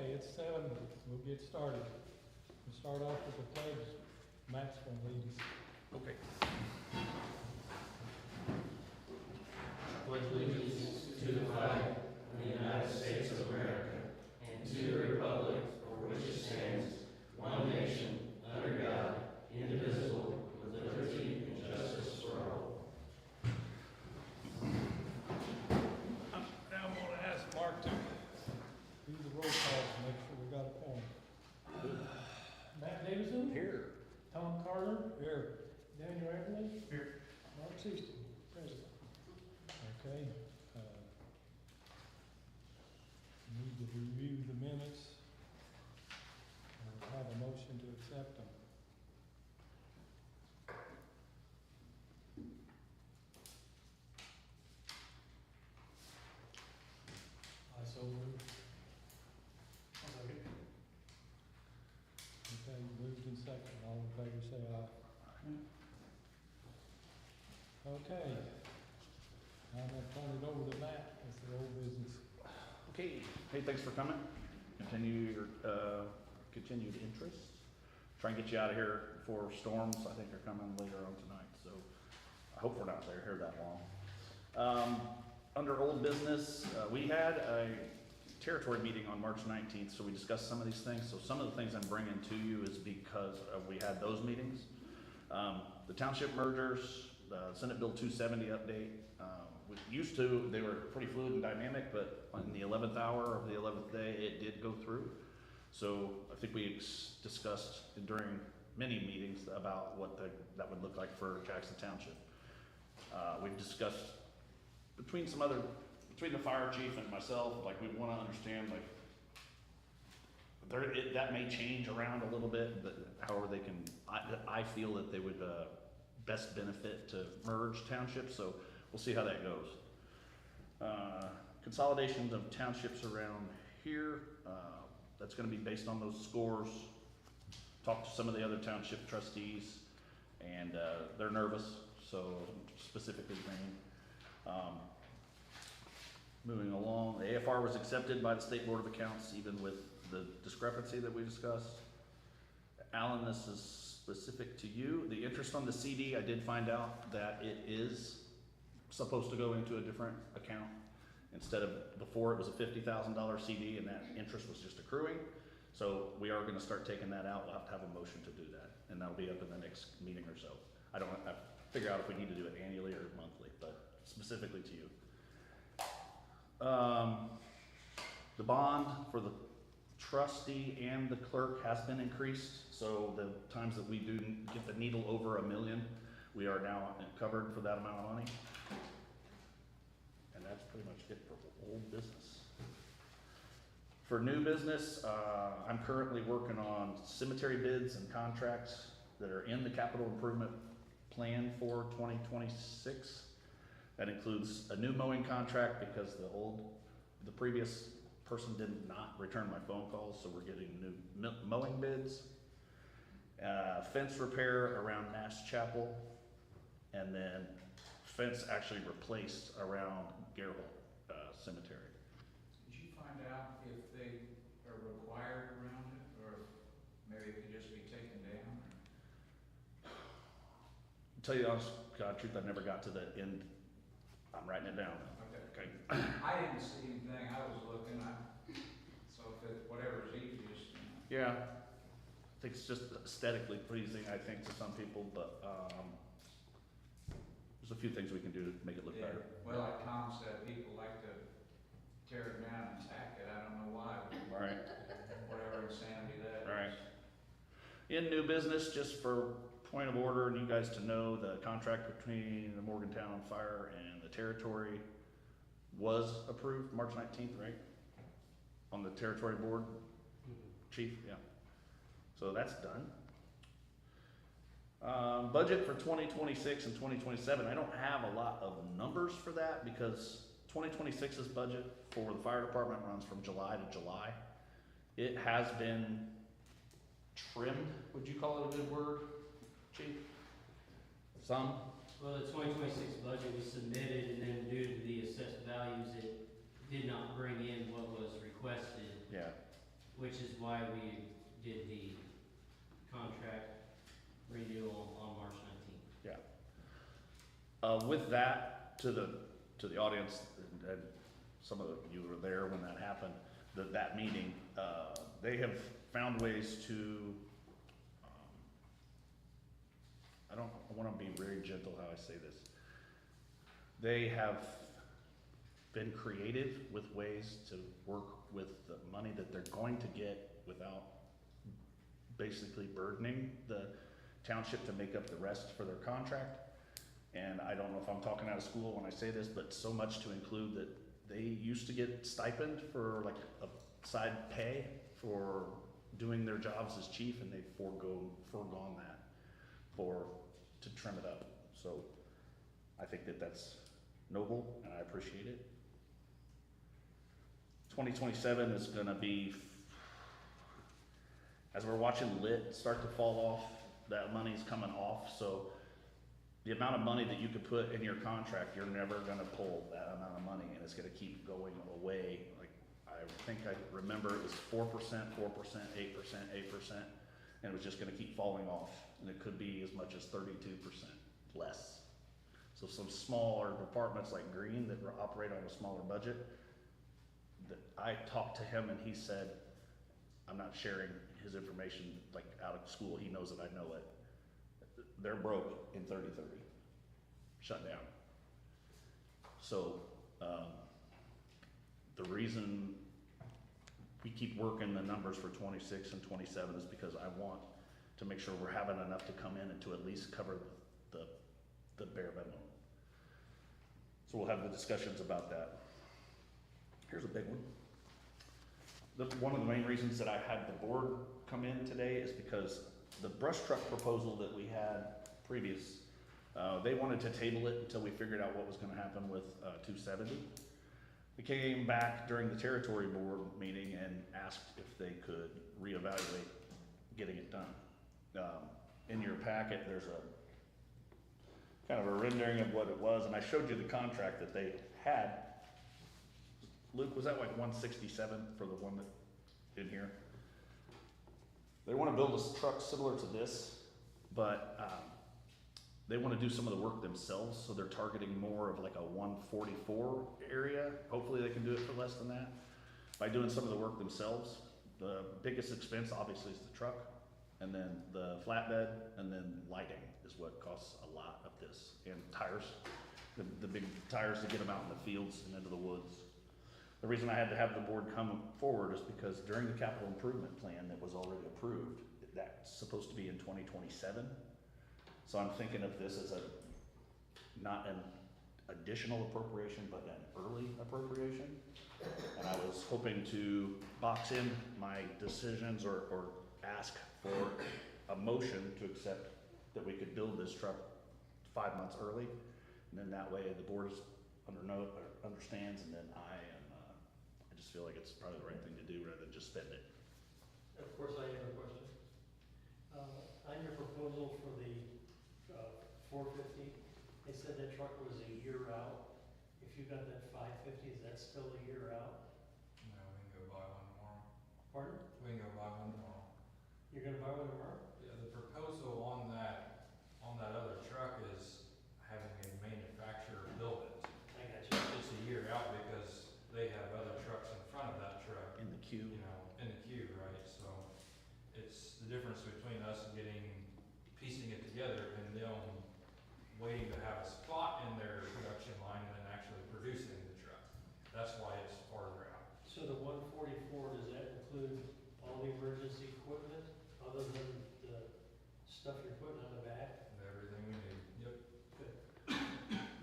Okay, it's 7, we'll get started. We'll start off with the pledge. Matt's gonna lead us. Okay. Pledge allegiance to the flag of the United States of America and to the republic for which it stands, one nation, under God, indivisible, with liberty and justice for all. Now I'm gonna ask Mark to do the roll call to make sure we got a quorum. Matt Davison? Here. Tom Carter? Here. Daniel Everly? Here. Mark Seaston, present. Okay, need to review the minutes. Have a motion to accept them. I so moved. Okay, moved in second, all in favor say aye. Okay, I'm gonna turn it over to Matt, that's the old business. Okay. Hey, thanks for coming. Continue your continued interest. Try and get you out of here before storms. I think are coming later on tonight, so I hope we're not here that long. Under old business, we had a territory meeting on March 19th, so we discussed some of these things. So some of the things I'm bringing to you is because we had those meetings. The township mergers, the Senate Bill 270 update. They were pretty fluid and dynamic, but in the 11th hour of the 11th day, it did go through. So I think we discussed during many meetings about what that would look like for Jackson Township. We've discussed between the fire chief and myself, like we want to understand, like that may change around a little bit, but however they can, I feel that they would best benefit to merge townships, so we'll see how that goes. Consolidations of townships around here, that's going to be based on those scores. Talk to some of the other township trustees, and they're nervous, so specifically Green. Moving along, the AFR was accepted by the State Board of Accounts, even with the discrepancy that we discussed. Alan, this is specific to you. The interest on the CD, I did find out that it is supposed to go into a different account. Instead of, before it was a $50,000 CD and that interest was just accruing. So we are gonna start taking that out. We'll have to have a motion to do that. And that'll be up in the next meeting or so. I figure out if we need to do it annually or monthly, but specifically to you. The bond for the trustee and the clerk has been increased. So the times that we do get the needle over $1 million, we are now covered for that amount of money. And that's pretty much it for old business. For new business, I'm currently working on cemetery bids and contracts that are in the capital improvement plan for 2026. That includes a new mowing contract because the previous person did not return my phone calls, so we're getting new mowing bids. Fence repair around Nash Chapel, and then fence actually replaced around Gerhold Cemetery. Did you find out if they are required around it, or maybe it could just be taken down? To tell you the honest God truth, I never got to the end. I'm writing it down. Okay. I didn't see anything, I was looking, so if it, whatever's easiest. Yeah, I think it's just aesthetically pleasing, I think, to some people, but there's a few things we can do to make it look Yeah. better. Well, like Tom said, people like to tear it down and tack it, I don't know why, Right. whatever insanity that is. Right. In new business, just for point of order, and you guys to know, the contract between the Morgantown Fire and the Territory was approved March 19th, right? On the Territory Board, Chief, yeah. So that's done. Budget for 2026 and 2027, I don't have a lot of numbers for that because 2026's budget for the fire department runs from July to July. It has been trimmed, would you call it a good word, Chief? Some? Well, the 2026 budget was submitted, and then due to the assessed values, it did not bring in what was requested. Yeah. which is why we did the contract renewal on March 19th. With that, to the audience, and some of you were there when that happened, that meeting, they have found ways to, I wanna be very gentle how I say this. They have been creative with ways to work with the money that they're going to get without basically burdening the township to make up the rest for their contract. And I don't know if I'm talking out of school when I say this, but so much to include that they used to get stipend for like a side pay for doing their jobs as chief, and they've foregone that to trim it up. So I think that that's noble, and I appreciate it. 2027 is gonna be, as we're watching lit start to fall off, that money's coming off, so the amount of money that you could put in your contract, you're never gonna pull that amount of money, and it's gonna keep going away. Like, I think I remember it was 4%, 4%, 8%, 8%, and it was just gonna keep falling off, and it could be as much as 32% less. So some smaller departments like Green that operate on a smaller budget, that I talked to him and he said, I'm not sharing his information like out of school, he knows that I know it. They're broke in 30/30, shut down. So, the reason we keep working the numbers for 26 and 27 is because I want to make sure we're having enough to come in and to at least cover the bare minimum. So we'll have the discussions about that. Here's a big one. One of the main reasons that I had the board come in today is because the brush truck proposal that we had previous, they wanted to table it until we figured out what was gonna happen with 270. We came back during the territory board meeting and asked if they could reevaluate getting it done. In your packet, there's a kind of a rendering of what it was, and I showed you the contract that they had. Luke, was that like 167 for the one that in here? They want to build a truck similar to this, but they want to do some of the work themselves, so they're targeting more of like a 144 area. Hopefully they can do it for less than that by doing some of the work themselves. The biggest expense obviously is the truck, and then the flatbed, and then lighting is what costs a lot of this, and tires, the big tires to get them out in the fields and into the woods. The reason I had to have the board come forward is because during the capital improvement plan that was already approved, that's supposed to be in 2027. So I'm thinking of this as not an additional appropriation, but an early appropriation. And I was hoping to box in my decisions or ask for a motion to accept that we could build this truck 5 months early. And then that way the board is understands, and then I just feel like it's probably the right thing to do rather than just spend it. Of course, I have a question. On your proposal for the 450, they said that truck was a year out. If you got that 550, is that still a year out? No, we can go buy one tomorrow. Pardon? We can go buy one tomorrow. You're gonna buy one tomorrow? Yeah, the proposal on that other truck is having a manufacturer build it. I got you. It's a year out because they have other trucks in front of that truck, In the queue. you know, in the queue, right? So it's the difference between us piecing it together and them waiting to have a spot in their production line and then actually producing the truck. That's why it's farther out. So the 144, does that include all the emergency equipment other than the stuff you're putting on the back? And everything we need. Yep. Good.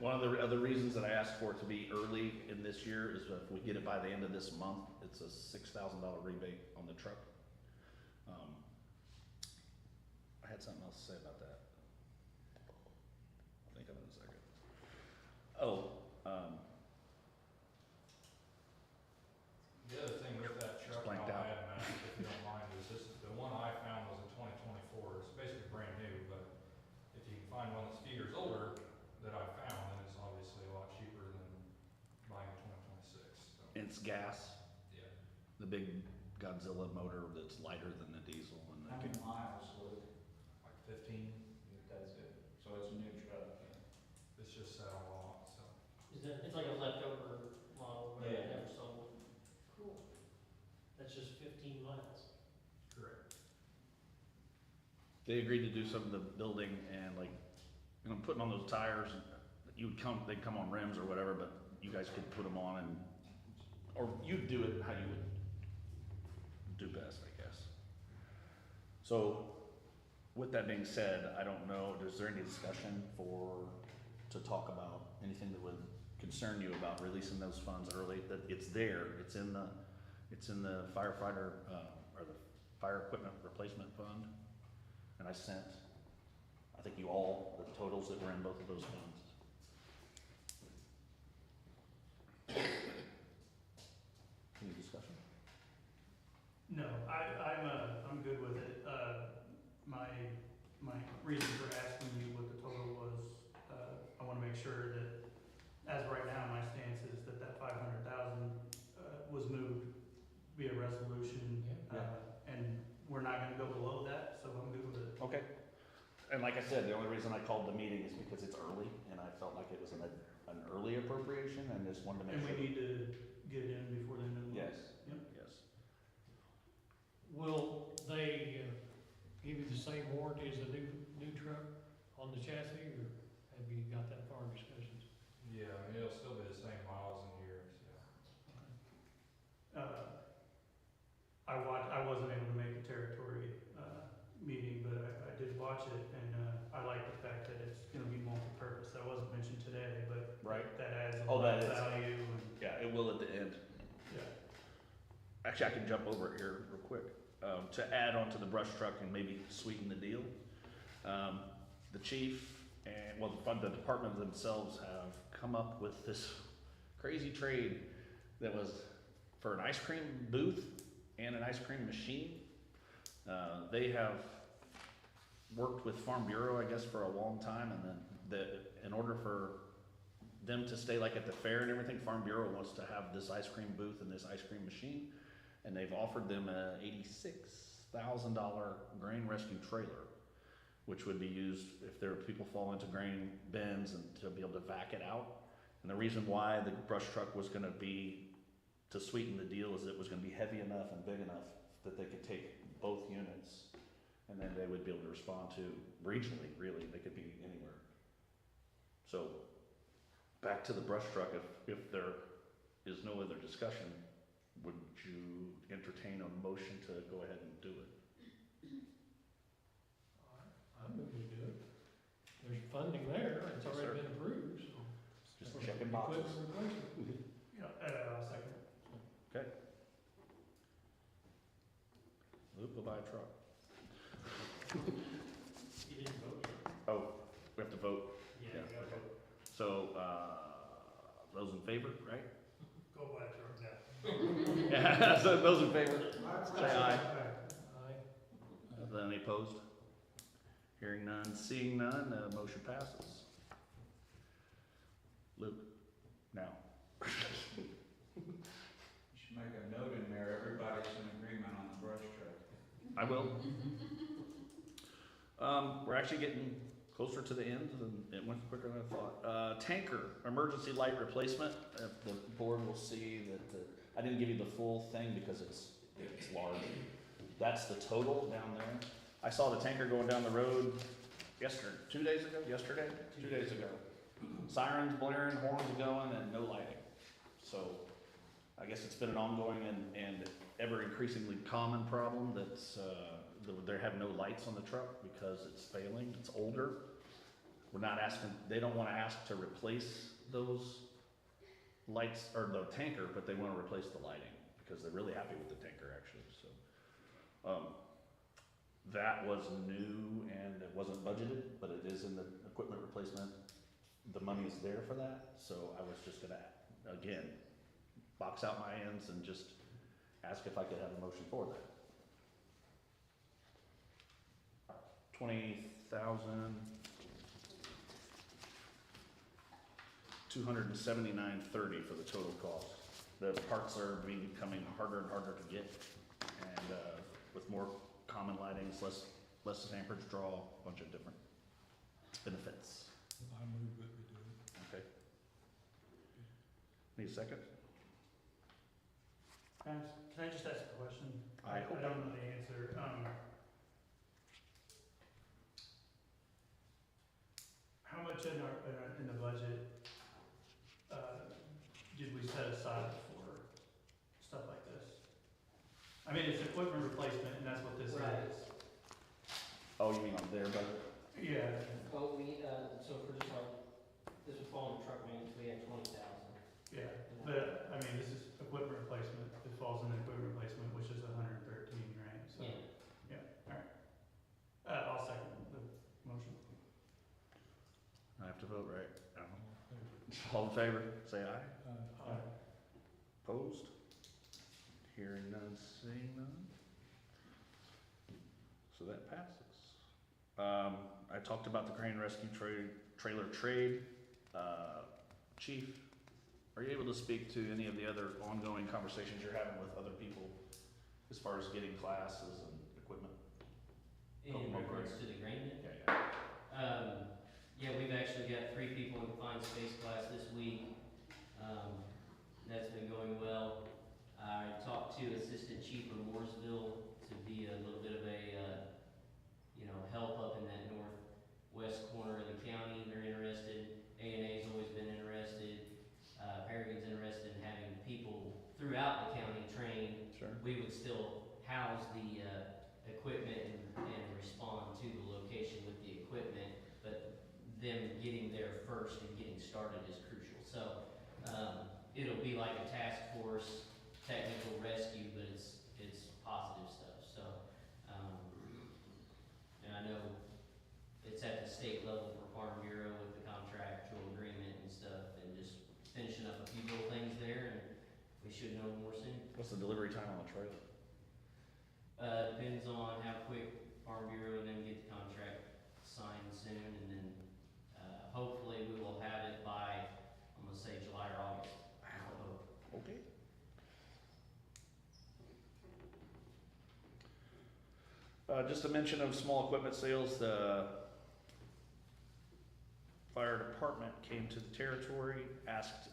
One of the other reasons that I asked for it to be early in this year is if we get it by the end of this month, it's a $6,000 rebate on the truck. I had something else to say about that. I'll think of it in a second. The other thing with that truck, blanked I'll out. add, Matt, if you don't mind, is this, the one I found was a 2024, it's basically brand new, but if you can find one that's a few years older that I found, then it's obviously a lot cheaper than buying a 2026, so, It's gas, yeah. the big Godzilla motor that's lighter than the diesel and How they many can, miles, Luke? Like 15, That's it. So it's a new truck. it's just sat on a lot, so. Is that, it's like a leftover model where they Yeah. never sold? Cool. That's just 15 miles. Correct. they agreed to do some of the building and like, you know, putting on those tires, you would come, they'd come on rims or whatever, but you guys could put them on and, or you'd do it how you would do best, I guess. So, with that being said, I don't know, is there any discussion to talk about anything that would concern you about releasing those funds early? That it's there, it's in the firefighter, or the fire equipment replacement fund. And I sent, I think you all, the totals that were in both of those funds. Any discussion? No, I'm good with it. My reason for asking you what the total was, I wanna make sure that, as of right now, my stance is that 500,000, was moved via resolution. And we're not gonna go below that, so I'm good with it. Okay. And like I said, the only reason I called the meeting is because it's early, and I felt like it was an early appropriation, and just wanted to make And sure. we need to get it in before the end of the month. Yes. Yep. Yes. Will they give you the same warranty as a new truck on the chassis, or have you got that far in discussions? Yeah, I mean, it'll still be the same miles and years, yeah. I wasn't able to make the territory, meeting, but I did watch it, and, I like the fact that it's gonna be multi-purpose. That wasn't mentioned today, but Right. that adds a Oh, lot that of is. value and, Yeah, it will at the end. yeah. Actually, I can jump over it here real quick. To add on to the brush truck and maybe sweeten the deal, the chief and, well, the department themselves have come up with this crazy trade that was for an ice cream booth and an ice cream machine. They have worked with Farm Bureau, I guess, for a long time, and then in order for them to stay like at the fair and everything, Farm Bureau wants to have this ice cream booth and this ice cream machine, and they've offered them a $86,000 grain rescue trailer, which would be used if there people fall into grain bins and to be able to vac it out. And the reason why the brush truck was gonna be, to sweeten the deal, is it was gonna be heavy enough and big enough that they could take both units, and then they would be able to respond to regionally, really, they could be anywhere. So, back to the brush truck, if there is no other discussion, would you entertain a motion to go ahead and do it? I'm moving to do it. There's funding there, it's Yes, sir. already been approved, so. Just checking boxes. Equipment replacement. Yeah, second. Okay. Luke, go buy a truck. You didn't vote yet? Oh, we have to vote. Yeah, Yeah, you gotta okay. vote. So, those in favor, right? Go buy a truck now. Yeah, so those in favor, say aye. Aye. Any opposed? Hearing none, seeing none, motion passes. Luke, now. You should make a note in there, everybody's in agreement on the brush truck. I will. We're actually getting closer to the end, and it went quicker than I thought. Tanker, emergency light replacement. The board will see that, I didn't give you the full thing because it's large. That's the total down there. I saw the tanker going down the road yesterday, 2 days ago, 2 days ago. Sirens blaring, horns going, and no lighting. So, I guess it's been an ongoing and ever increasingly common problem that's, they have no lights on the truck because it's failing, it's older. We're not asking, they don't wanna ask to replace those lights, or the tanker, but they wanna replace the lighting, because they're really happy with the tanker actually, so. That was new and it wasn't budgeted, but it is in the equipment replacement. The money is there for that, so I was just gonna, again, box out my ends and just ask if I could have a motion for that. 20,279.30 for the total cost. The parts are becoming harder and harder to get, and, with more common lightings, less amperage draw, a bunch of different benefits. I move that we do it. Okay. Need a second? Can I just ask a question? I hope. don't know the answer. How much in the budget, did we set aside for stuff like this? I mean, it's equipment replacement, and that's what this Right. is. Oh, you mean on their budget? Yeah, Oh, so for just like, this would fall in truck maintenance, we had 20,000. yeah, but, I mean, this is equipment replacement, it falls in equipment replacement, which is 113, right? So, Yeah. I'll second the motion. I have to vote, right? All in favor, say aye. Opposed? Hearing none, seeing none. So that passes. I talked about the crane rescue trailer trade. Chief, are you able to speak to any of the other ongoing conversations you're having with other people as far as getting classes and equipment? In Couple more regards to the grain bin? Yeah. Yeah, we've actually got 3 people in confined space class this week. That's been going well. I talked to Assistant Chief of Mooresville to be a little bit of a, help up in that northwest corner of the county. They're interested. A&A's always been interested. Paragon's interested in having people throughout the county trained. Sure. We would still house the equipment and respond to the location with the equipment, but them getting there first and getting started is crucial. So it'll be like a task force, technical rescue, but it's positive stuff. So and I know it's at the state level for Farm Bureau with the contractual agreement and stuff, and just finishing up a few little things there, and we should know more soon. What's the delivery time on the trailer? Depends on how quick Farm Bureau and them get the contract signed soon, and then, hopefully we will have it by, I'm gonna say July or August. Wow. Okay. Just a mention of small equipment sales, the fire department came to the territory, asked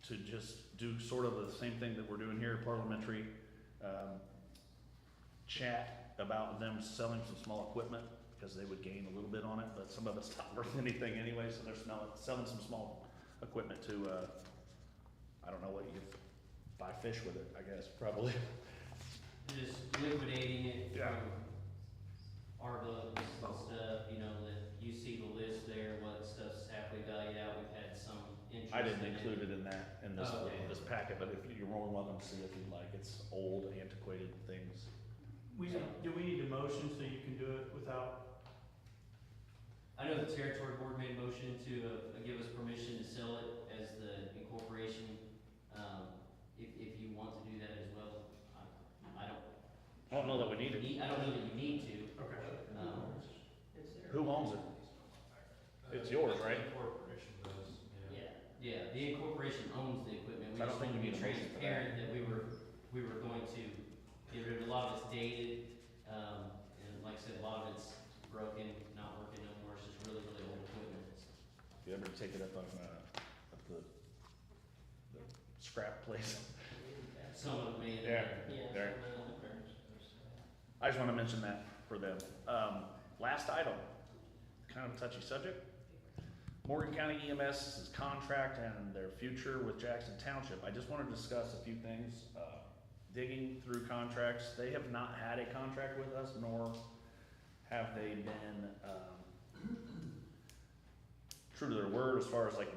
to just do sort of the same thing that we're doing here, parliamentary, chat about them selling some small equipment, because they would gain a little bit on it, but some of it's not worth anything anyway, so they're selling some small equipment to, I don't know what you buy fish with it, I guess, probably. Just liquidating it Yeah. from our books and stuff, that you see the list there, what stuff's happily valued out. We've had some interest I didn't in include it in this, Oh, okay. this packet, but if you're more than welcome to see if you'd like, it's old, antiquated things. Do we need a motion so you can do it without? I know the territory board made a motion to give us permission to sell it as the incorporation. If you want to do that as well, I I don't know that we need it. I don't know that you need to. Okay. Who owns it? It's yours, right? The corporation does, yeah. Yeah, the incorporation owns the equipment. We I don't just think want to we be need a motion for that. transparent that we were going to get rid of. A lot of it's dated, and like I said, a lot of it's broken, not working no more. It's just really, really old equipment. If you ever take it up on, at the scrap place. Some of them, Yeah, there. I just wanna mention that for them. Last item, kind of a touchy subject. Morgan County EMS's contract and their future with Jackson Township. I just wanna discuss a few things. Digging through contracts, they have not had a contract with us, nor have they been, true to their word as far as like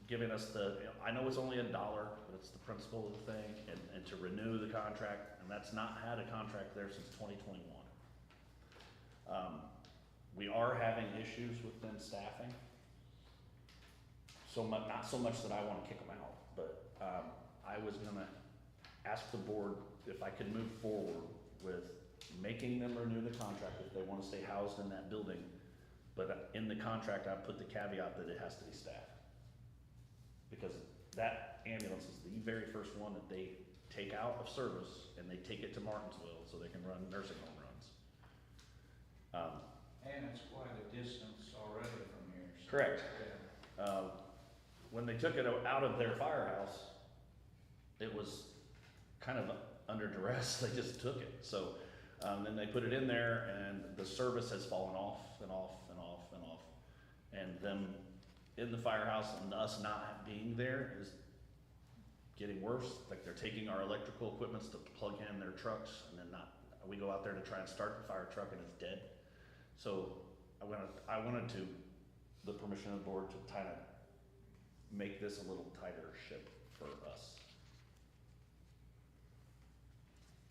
giving us I know it's only $1, but it's the principle of the thing, and to renew the contract, and that's not had a contract there since 2021. We are having issues with them staffing. Not so much that I wanna kick them out, but, I was gonna ask the board if I could move forward with making them renew the contract if they wanna stay housed in that building. But in the contract, I put the caveat that it has to be staffed. Because that ambulance is the very first one that they take out of service and they take it to Martinsville so they can run nursing home runs. And it's quite a distance already from here. So, Correct. yeah. When they took it out of their firehouse, it was kind of under duress, they just took it. So, then they put it in there and the service has fallen off and off and off and off. And them in the firehouse and us not being there is getting worse. Like they're taking our electrical equipments to plug in their trucks and then we go out there to try and start the fire truck and it's dead. So I wanted to, the permission of the board to kind of make this a little tighter ship for us.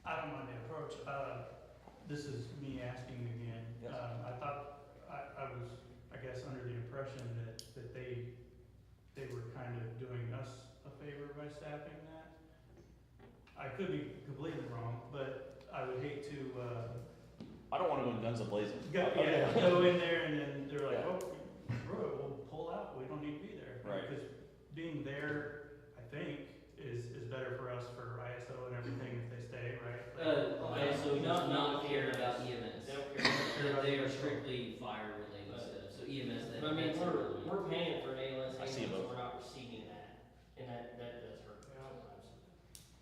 I don't mind the approach. This is me asking again. Yes. I thought, I was, I guess, under the impression that they were kind of doing us a favor by staffing that. I could be completely wrong, but I would hate to, I don't want to go in guns a-blazing. go in there and then they're like, Yeah. oh, bro, we'll pull out. We don't need to be there. Right. Because being there, I think, is better for us for ISO and everything if they stay, right? So not care about EMS. They don't care. They are strictly fire related stuff, so EMS, But I mean, that's we're paying for an ALS I see ambulance, both. we're not receiving that, and that does hurt sometimes.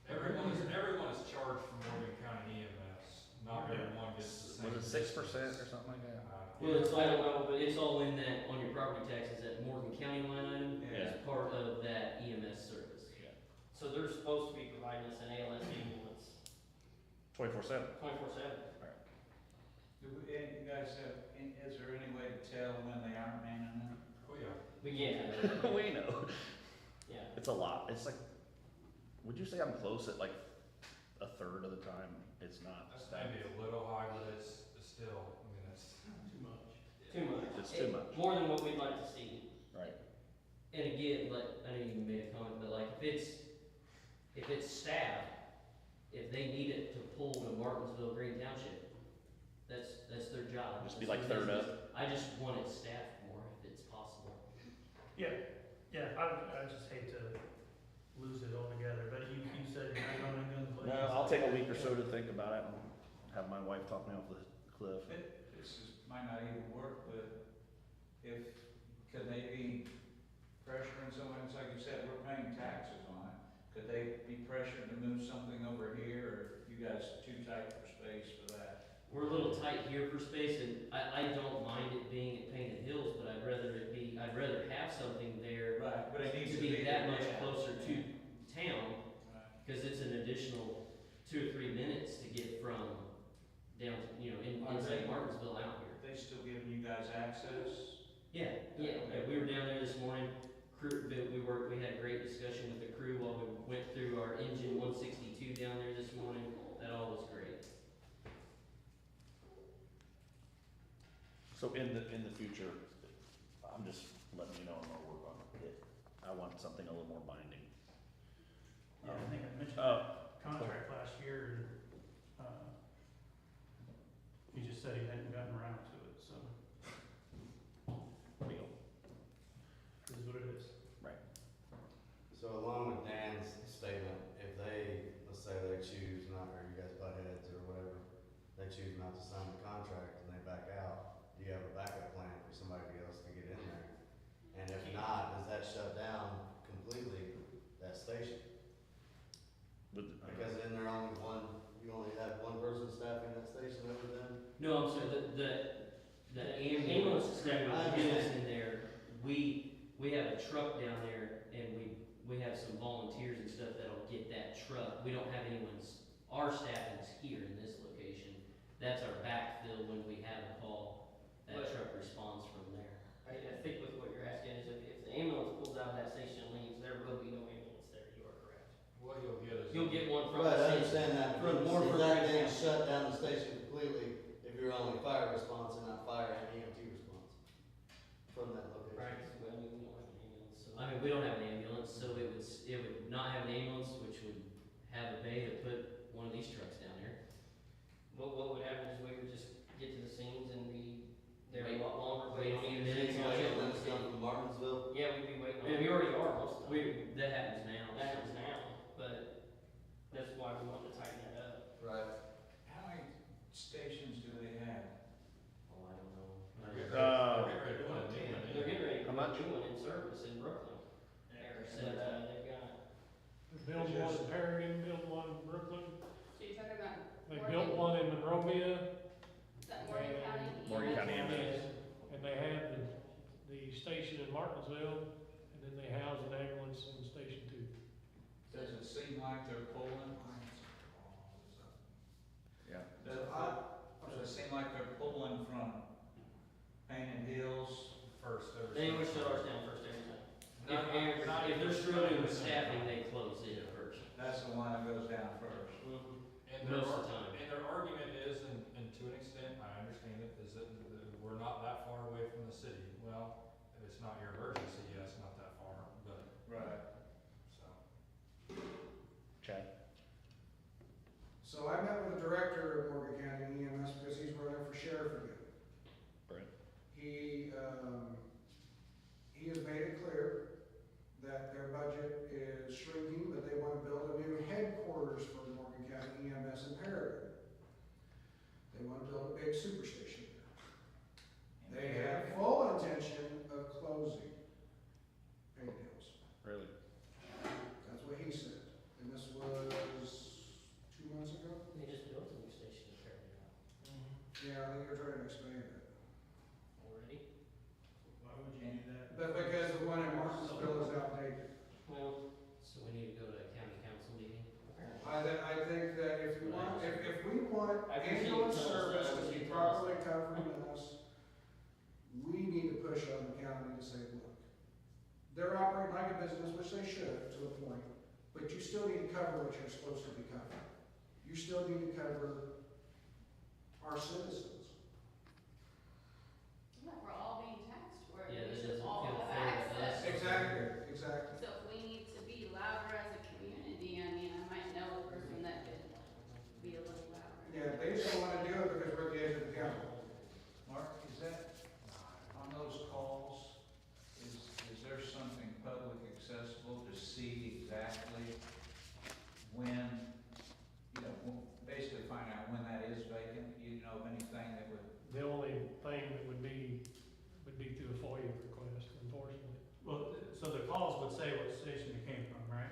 Everyone is charged for Morgan County EMS, not everyone gets the same. Was it 6% or something like that? Well, it's all, but it's all in that, on your property taxes, that Morgan County line item Yeah. is part of that EMS service. So they're supposed to be providing us an ALS ambulance 24/7. 24/7. And you guys have, is there any way to tell when they aren't manning them? Oh, yeah. Yeah, We know. Yeah. It's a lot. It's like, would you say I'm close at like a third of the time? It's not. That's maybe a little high, but it's still, I mean, it's. Too much. Too much. It's too much. More than what we'd like to see. Right. and again, like, I know you made a comment, but like, if it's staff, if they need it to pull to Martinsville, Green Township, that's their job. Just be That's like their third business. up. I just want it staffed more if it's possible. Yeah, I just hate to lose it altogether, but you said you're not going to guns blazing. No, I'll take a week or so to think about it and have my wife talk me off the cliff. Might not even work, but could they be pressuring someone, it's like you said, we're paying taxes on it. Could they be pressured to move something over here, or you guys too tight for space for that? We're a little tight here for space, and I don't mind it being at Painted Hills, but I'd rather have something there Right, but it needs to be that much yeah. closer to town, Right. because it's an additional 2 or 3 minutes to get from down, inside Martinsville out here. They still giving you guys access? Yeah, we were down there this morning, we had a great discussion with the crew while we went through our engine 162 down there this morning, that all was great. So in the future, I'm just letting you know I'm gonna work on it. I want something a little more binding. Yeah, I think I mentioned Uh, contract last year, and, he just said he hadn't gotten around to it, so deal. it is what it is. So along with Dan's statement, if they, let's say they choose not, or you guys butt heads or whatever, they choose not to sign the contract and they back out, do you have a backup plan for somebody else to get in there? And if not, does that shut down completely that station? Because then you only have one person staffing that station other than? No, I'm sorry, the ambulance staff is in there, we have a truck down there, and we have some volunteers and stuff that'll get that truck. We don't have our staffing's here in this location. That's our backfill when we have a call, that truck responds from there. I think with what you're asking is if the ambulance pulls out of that station and leaves, there will be no ambulance there, you are correct. What You'll get one from Right, the I station. understand that, from but more does from that Green then Township. shut down the station completely if you're only fire response and not fire and EMT response from that location? Right, so, I mean, we don't have an ambulance, so. I mean, we don't have an ambulance, so it would not have an ambulance, which would have a bay to put one of these trucks down there. What would happen is we would just get to the scenes and be there a Wait- lot longer. wait a few minutes. Somebody else come from Martinsville? Yeah, we'd be waiting on. Yeah, We already are most of the time. That happens now. That happens now, but that's And they have the station in Martinsville, and then they house an ambulance in Station 2. Does it seem like they're pulling? Yeah. Does it seem like they're pulling from Painted Hills? First, They always shut ours down first every time. Not If they're even- struggling with staffing, they close it first. That's the one that goes down first. And Most of the time. And their argument is, and to an extent, I understand it, is that we're not that far away from the city. Well, if it's not your emergency, yes, not that far, but, Right. so. Chad? So I met with the director of Morgan County EMS because he's running for sheriff again. Brett? He has made it clear that their budget is shrinking, but they want to build a new headquarters for Morgan County EMS in Paragon. They want to build a big superstation there. They have full intention of closing Painted Hills. Really? That's what he said. And this was 2 months ago? They just built a new station in Fairview Yeah, I think you're trying to expand it. already. Why would you do that? But because the one in Martinsville is outdated. Well, so we need to go to a county council meeting, apparently. I think that if we want I appreciate you ambulance telling us service that. I to wish be you'd tell us. properly covering us, we need to push on the county to say, look, they're operating like a business, which they should to a point, but you still need to cover what you're supposed to be covering. You still need to cover our citizens. Yeah, we're all being taxed for it. Yeah, We that should doesn't all feel have fair to access. us. Exactly. So if we need to be louder as a community, I mean, I might know a person that could be a little louder. Yeah, they just don't wanna do it because we're at the edge of the county. Mark, is that, on those calls, is there something public accessible to see exactly when, basically find out when that is vacant? You know of anything that would? The only thing that would be through a FOIA request, unfortunately. Well, so the calls would say what station it came from, right?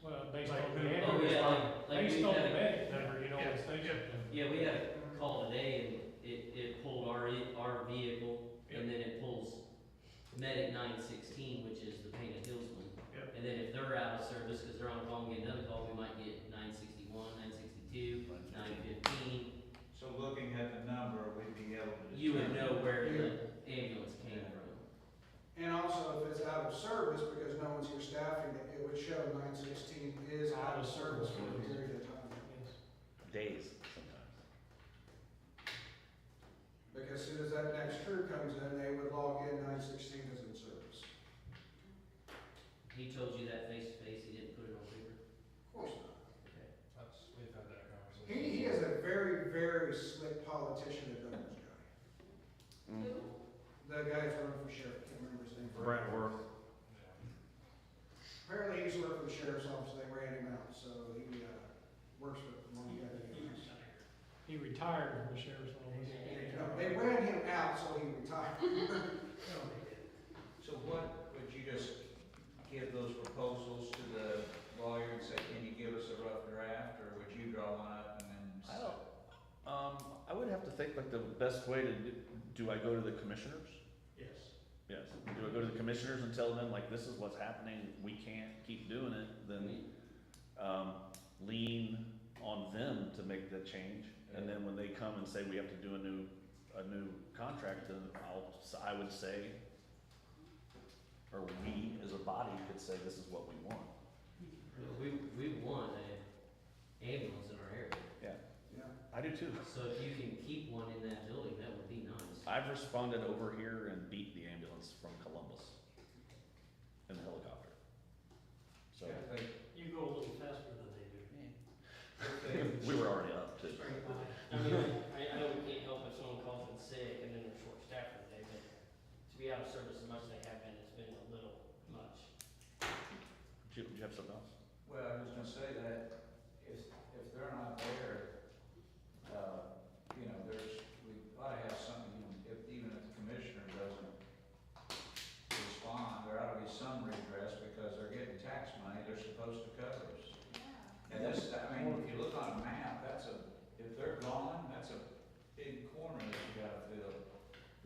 Well, based Like on who- the Oh, ambulance, yeah, like based we on the had a- medic number, you know, what station. Yeah, we had a call today and it pulled our vehicle and then it pulls medic 916, which is the Painted Hills one. Yep. And then if they're out of service, cause they're on a call and get another call, we might get 961, 962, 915. So looking at the number, we'd be able to. You would know where Yeah. the ambulance came from. And also, if it's out of service because no one's here staffing it, it would show 916 is out of service for a period of time. Yes. Days sometimes. Because as soon as that next crew comes in, they would log in 916 is in service. He told you that face to face, he didn't put it on paper? Of course not. Okay. We've had that conversation. He is a very, very slick politician and numbers guy. Who? The guy that's running for sheriff, can't remember his name. Brent Worth. Apparently he used to work for the sheriff's office, they ran him out, so he, works for one guy. He retired from the sheriff's office. No, they ran him out, so he retired. So what, would you just give those proposals to the lawyer and say, can you give us a rough draft, or would you draw one up and then? I would have to think like the best way to do I go to the commissioners? Yes. Yes. Do I go to the commissioners and tell them like, this is what's happening, we can't keep doing it, then, lean on them to make that change. And then when they come and say we have to do a new contract, then I would say, or we as a body could say, this is what we want. We want an ambulance in our area, Yeah, Yeah. I do too. so if you can keep one in that building, that would be nice. I've responded over here and beat the ambulance from Columbus in the helicopter. So, Yeah, they- You go a little faster than they do. we were already up to, I mean, I know we can't help if someone calls in sick and then they're short staffed for the day, but to be out of service as much as they have been, it's been a little much. do you have something else? Well, I was gonna say that if they're not there, we ought to have something, even if the commissioner doesn't respond, there ought to be some redress because they're getting tax money, they're supposed to cover us. Yeah. And this, if you look on a map, if they're gone, that's a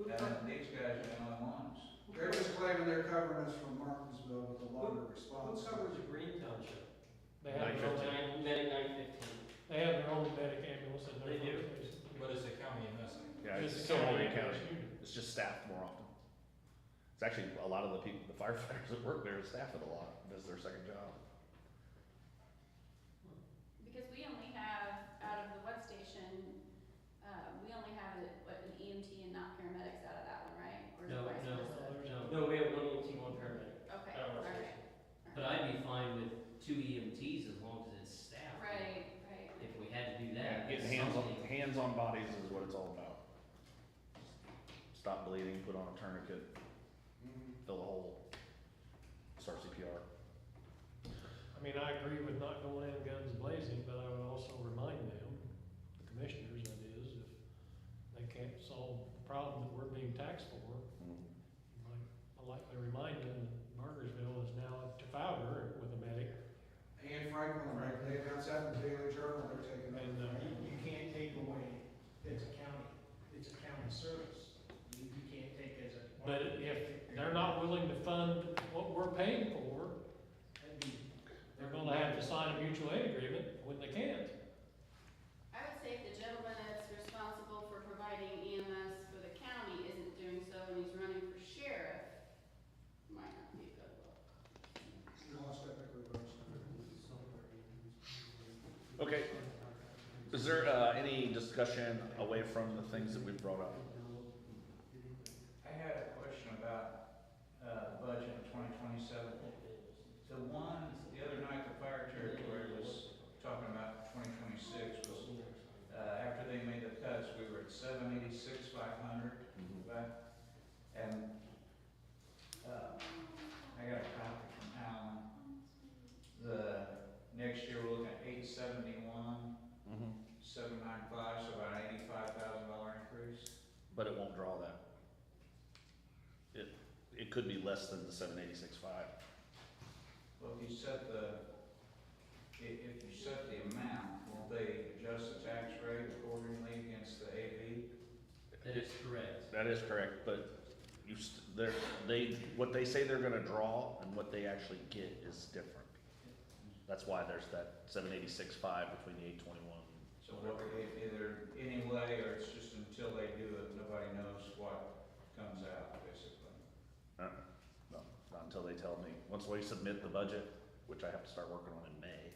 and these guys are the only ones. They're just claiming they're covering us from Martinsville with a longer response. Who covers Green Township? They have their own, 915. Medic 915. they have their own medic ambulance and They their do? own station. But it's a county MS. Yeah, it's Just still the only a county county. unit. It's just staffed more often. It's actually a lot of the people, the firefighters that work there staff it a lot. That's their second job. Because we only have, out of the wet station, we only have, an EMT and not paramedics out of that one, right? Or is it No, vice no, versa? no, we have one EMT, one paramedic. Okay, Out of our alright. station. But I'd be fine with 2 EMTs as long as it's staffed. Right, right. If we had to do Yeah, that. getting hands on bodies is what it's all about. Stop bleeding, put on a tourniquet, fill a hole, start CPR. I mean, I agree with not going in guns blazing, but I would also remind them, the commissioners that is, if they can't solve the problem that we're being taxed for, like, politely remind them that Burgersville is now at Trafalgar with a medic. And Franklin, right, they announced that in the Daily Journal, they're taking And, over. You can't take away, it's a county service. You can't take as a. but if they're not willing to fund what we're paying for, That'd be- they're gonna have to sign a mutual aid agreement when they can't. I would say if the gentleman that's responsible for providing EMS for the county isn't doing so and he's running for sheriff, might not be a good look. No, it's technically worse. Okay, is there, any discussion away from the things that we've brought up? I had a question about, budget in 2027. The one, the other night, the fire territory was talking about 2026 was, after they made the cuts, we were at 786, 500, right? And, I got a copy from Alan. The next year, we're looking at 871, 795, so about an $85,000 increase. But it won't draw that. It could be less than the 786.5. Well, if you set if you set the amount, will they adjust the tax rate accordingly against the AV? That is correct. That is correct, but what they say they're gonna draw and what they actually get is different. That's why there's that 786.5 between the 821. So what, either anyway, or it's just until they do it, nobody knows what comes out, basically? No, not until they tell me. Once we submit the budget, which I have to start working on in May,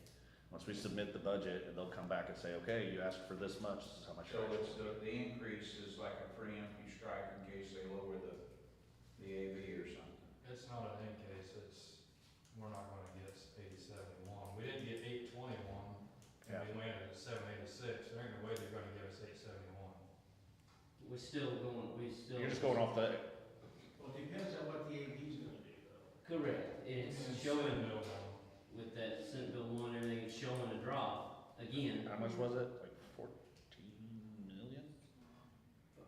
once we submit the budget, and they'll come back and say, okay, you asked for this much, this is how much. So it's the increase is like a preemptive strike in case they lower the AV or something? It's not an in case, we're not gonna get 871. We didn't get 821, and we landed at 786. There ain't no way they're gonna give us 871. We're You're just going off the, Well, it depends on what the AV's gonna do, though. correct. It's And showing, Senate bill one. with that Senate Bill 1, everything, it's showing a drop. Again, how much was it? Like 14 million?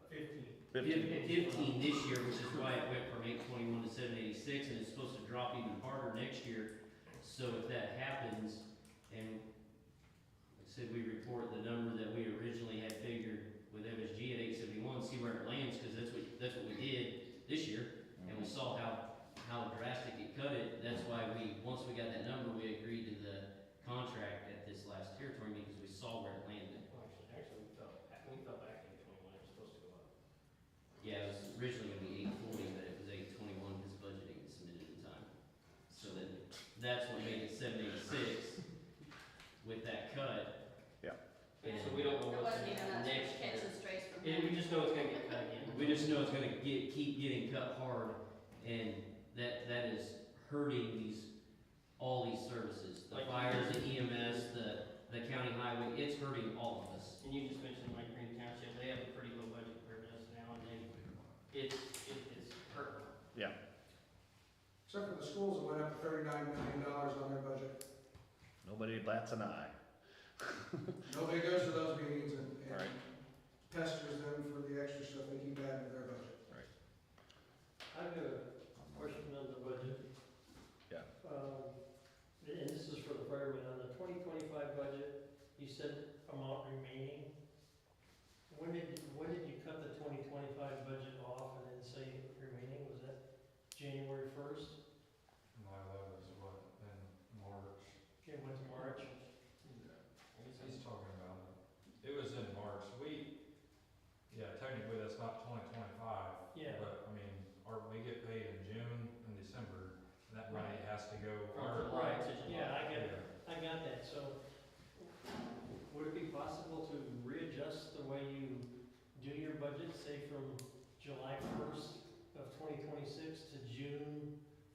15. 15 this year, which is why it went from 821 to 786, and it's supposed to drop even harder next year. So if that happens, and like I said, we report the number that we originally had figured with MSG at 871, see where it lands, because that's what we did this year, and we saw how drastic it cut it. That's why once we got that number, we agreed to the contract at this last territory meeting, because we saw where it landed. Actually, we fell back in 21, it was supposed to go up. Yeah, it was originally gonna be 840, but it was 821, because budget didn't get submitted in time. So that's what made it 786 with that cut. Yeah. And so we don't know It what's wasn't even gonna us happen next year. catching strays from And him. we just know it's gonna get cut again. We just know it's gonna keep getting cut hard, and that is hurting all these services. The fires, the EMS, the county highway, it's hurting all of us. And you just mentioned like Green Township, they have a pretty low budget compared to us now, and it's hurting. Yeah. Except for the schools that went up to $39 million on their budget. Nobody bats an eye. Nobody goes to those meetings and Right. pesters them for the extra stuff they keep adding to their budget. I've got a question on the budget. Yeah. And this is for the firemen, on the 2025 budget, you said amount remaining. When did you cut the 2025 budget off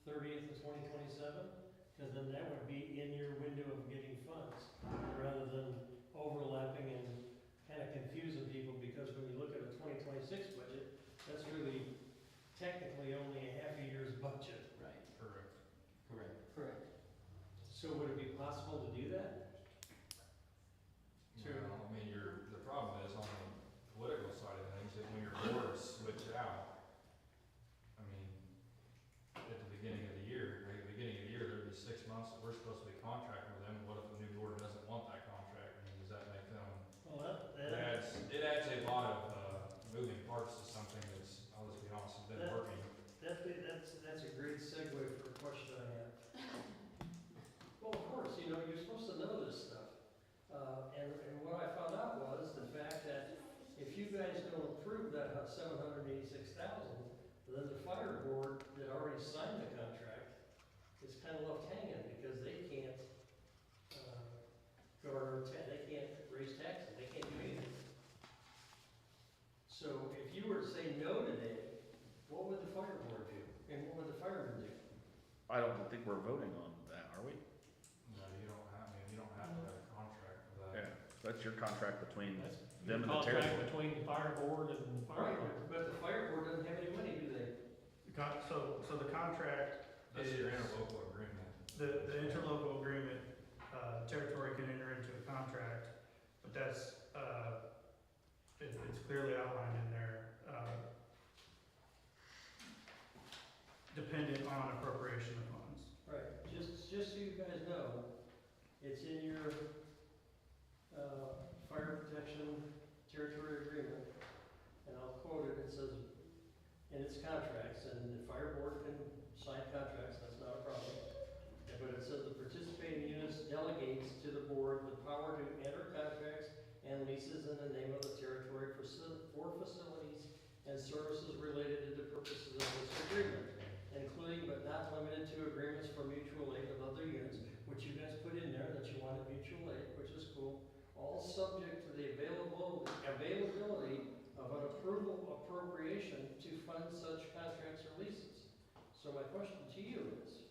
30th of 2027? Because then that would be in your window of getting funds, rather than overlapping and kind of confusing people, because when you look at a 2026 budget, that's really technically only a half a year's budget. Right, Correct. correct. Correct. So would it be possible to do that? Sure. Well, I mean, the problem is on the political side of things, that when your boards switch out, I mean, at the beginning of the year, there'd be 6 months that we're supposed to be contracting with them. What if the new board doesn't want that contract? I mean, does that make them, Well, it adds a lot of, moving parts to something that's, I'll just be honest, has been That- working. that's a great segue for a question I have. Well, of course, you know, you're supposed to know this stuff. And what I found out was the fact that if you guys don't approve that 786,000, then the fire board that already signed the contract is kind of left hanging, because they can't, they can't raise taxes, they can't do anything. So if you were to say no today, what would the fire board do? And what would the firemen do? I don't think we're voting on that, are we? No, you don't have, I mean, you don't have to have a contract for that. Yeah, that's your contract between That's them and the contract territory. between the fire board and the fire Right, board. but the fire board doesn't have any money, do they? So the contract That's is, your interlocal agreement. the interlocal agreement, territory can enter into a contract, but that's, it's clearly outlined in there, dependent on appropriation of funds. Right, just so you guys know, it's in your, fire protection territory agreement, and I'll quote it, it says, in its contracts, and the fire board can sign contracts, that's not a problem. But it says the participating units delegates to the board the power to enter contracts and leases in the name of the territory for facilities and services related to the purposes of this agreement, including but not limited to agreements for mutual aid of other units, which you guys put in there that you wanted mutual aid, which is cool, all subject to the availability of an appropriation to fund such contracts or leases. So my question to you is,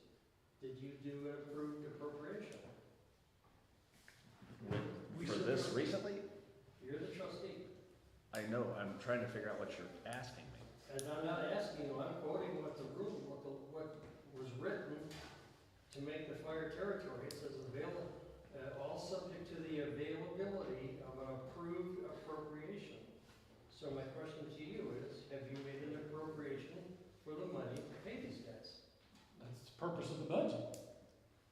did you do an approved appropriation? For this recently? You're the trustee. I know, I'm trying to figure out what you're asking me. And I'm not asking you, I'm quoting what the rule, what was written to make the fire territory. It says all subject to the availability of an approved appropriation. So my question to you is, have you made an appropriation for the money to pay these guys? That's the purpose of the budget.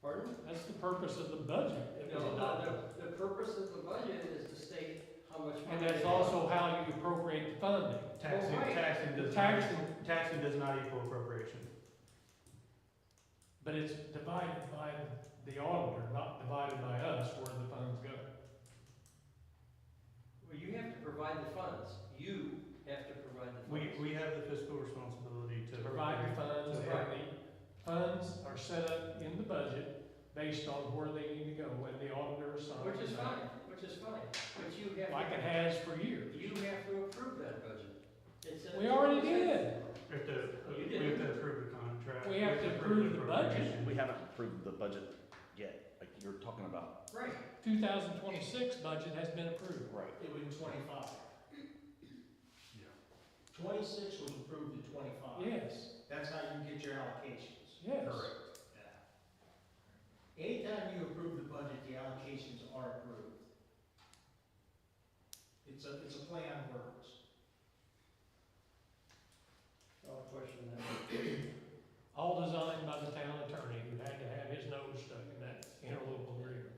Pardon? That's the purpose of the budget. The purpose of the budget is to state how much money. And that's also how you appropriate the funding. Taxing, right. taxing does not equal appropriation. But it's divided by the auditor, not divided by us where the funds go. Well, you have to provide the funds. You have to provide the funds. We have the fiscal responsibility to. To provide the funds, and Right. the funds are set up in the budget based on where they need to go, and the auditor assigns. Which is that. fine, which is fine. But you have. Like it has for years. You have to approve that budget. It's a- We already did. We have to, You we have didn't. to approve the contract. We have to approve the budget. appropriation. We haven't approved the budget yet, like you're talking about. Right. 2026 budget has been approved. Right. It was 25. Yeah. 26 was approved in 25. Yes, That's how you get your allocations. yes. Correct. Yeah. Anytime you approve the budget, the allocations are approved. It's a play on words. I'll question that. All designed by the town attorney, who had to have his nose stuck in that interlocal agreement.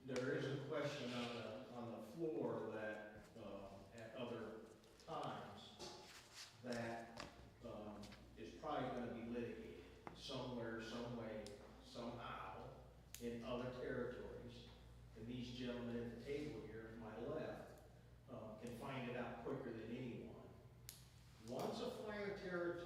There is a question on the floor that, at other times, that, is probably gonna be litigated somewhere, some way, somehow, in other territories. And these gentlemen at the table here, to my left, can find it out quicker than anyone. Once a fire territory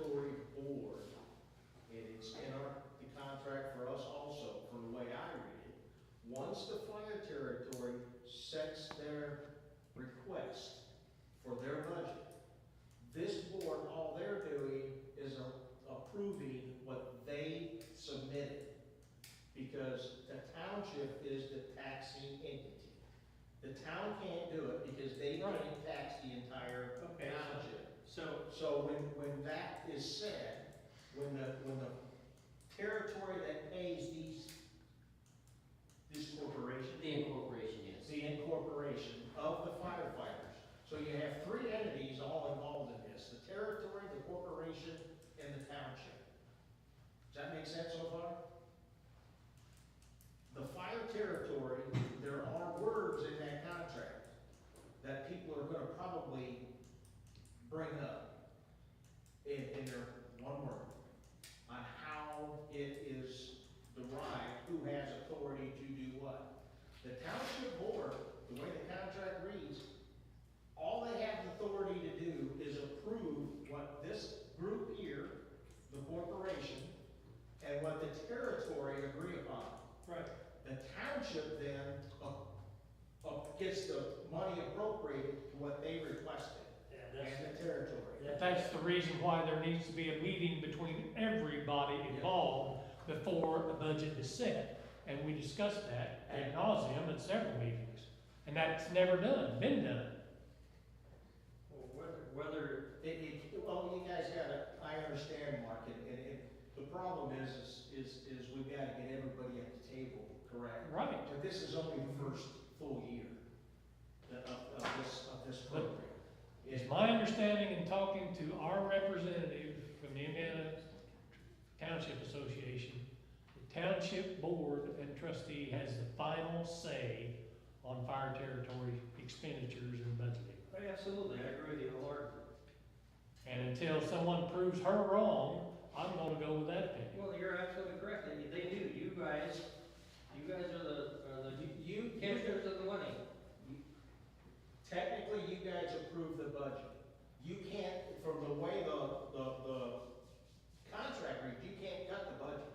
town can't do it because they Right. can't tax the entire Okay, township. so, So when that is said, when the territory that pays this corporation, The incorporation, yes. the incorporation of the firefighters. So you have three entities all involved in this, the territory, the corporation, and the township. Does that make sense so far? The fire territory, there are words in that contract that people are gonna probably bring up in their one word, on how it is derived, who has authority to do what. The township board, the way the contract reads, all they have authority to do is approve what this group here, the corporation, and what the territory agree upon. right, The township then gets the money appropriated to what they requested, yeah, and that's, the territory. But that's the reason why there needs to be a meeting between everybody involved before the budget is set. And we discussed that ad nauseum at several meetings, and that's never been done. well, whether, Well, you guys gotta, I understand, Mark, and the problem is we've gotta get everybody at the table, correct? Right. But this is only the first full year of this program. It's my understanding in talking to our representative from the Indiana Township Association, the township board and trustee has the final say on fire territory expenditures and budgeting. absolutely, I agree with you wholeheartedly. And until someone proves her wrong, I'm gonna go with that opinion. Well, you're absolutely correct, they do, you guys are the You canisters of the money. Technically, you guys approve the budget. You can't, from the way the contract reads, you can't cut the budget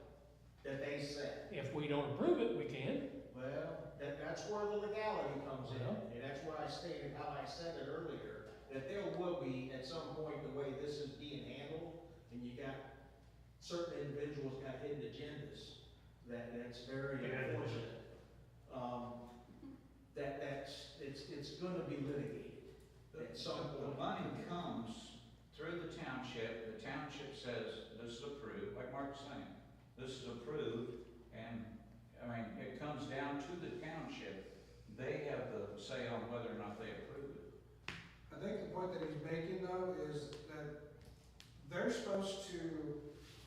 that they set. If we don't approve it, we can. Well, that's where the legality comes in, Well. and that's why I stated how I said it earlier, that there will be, at some point, the way this is being handled, and you got certain individuals got hidden agendas, that's very unfortunate. It's gonna be litigated at some The point. money comes through the township says, this is approved, like Mark's saying, this is approved, and, I mean, it comes down to the township. They have the say on whether or not they approve it. I think the point that he's making though is that they're supposed to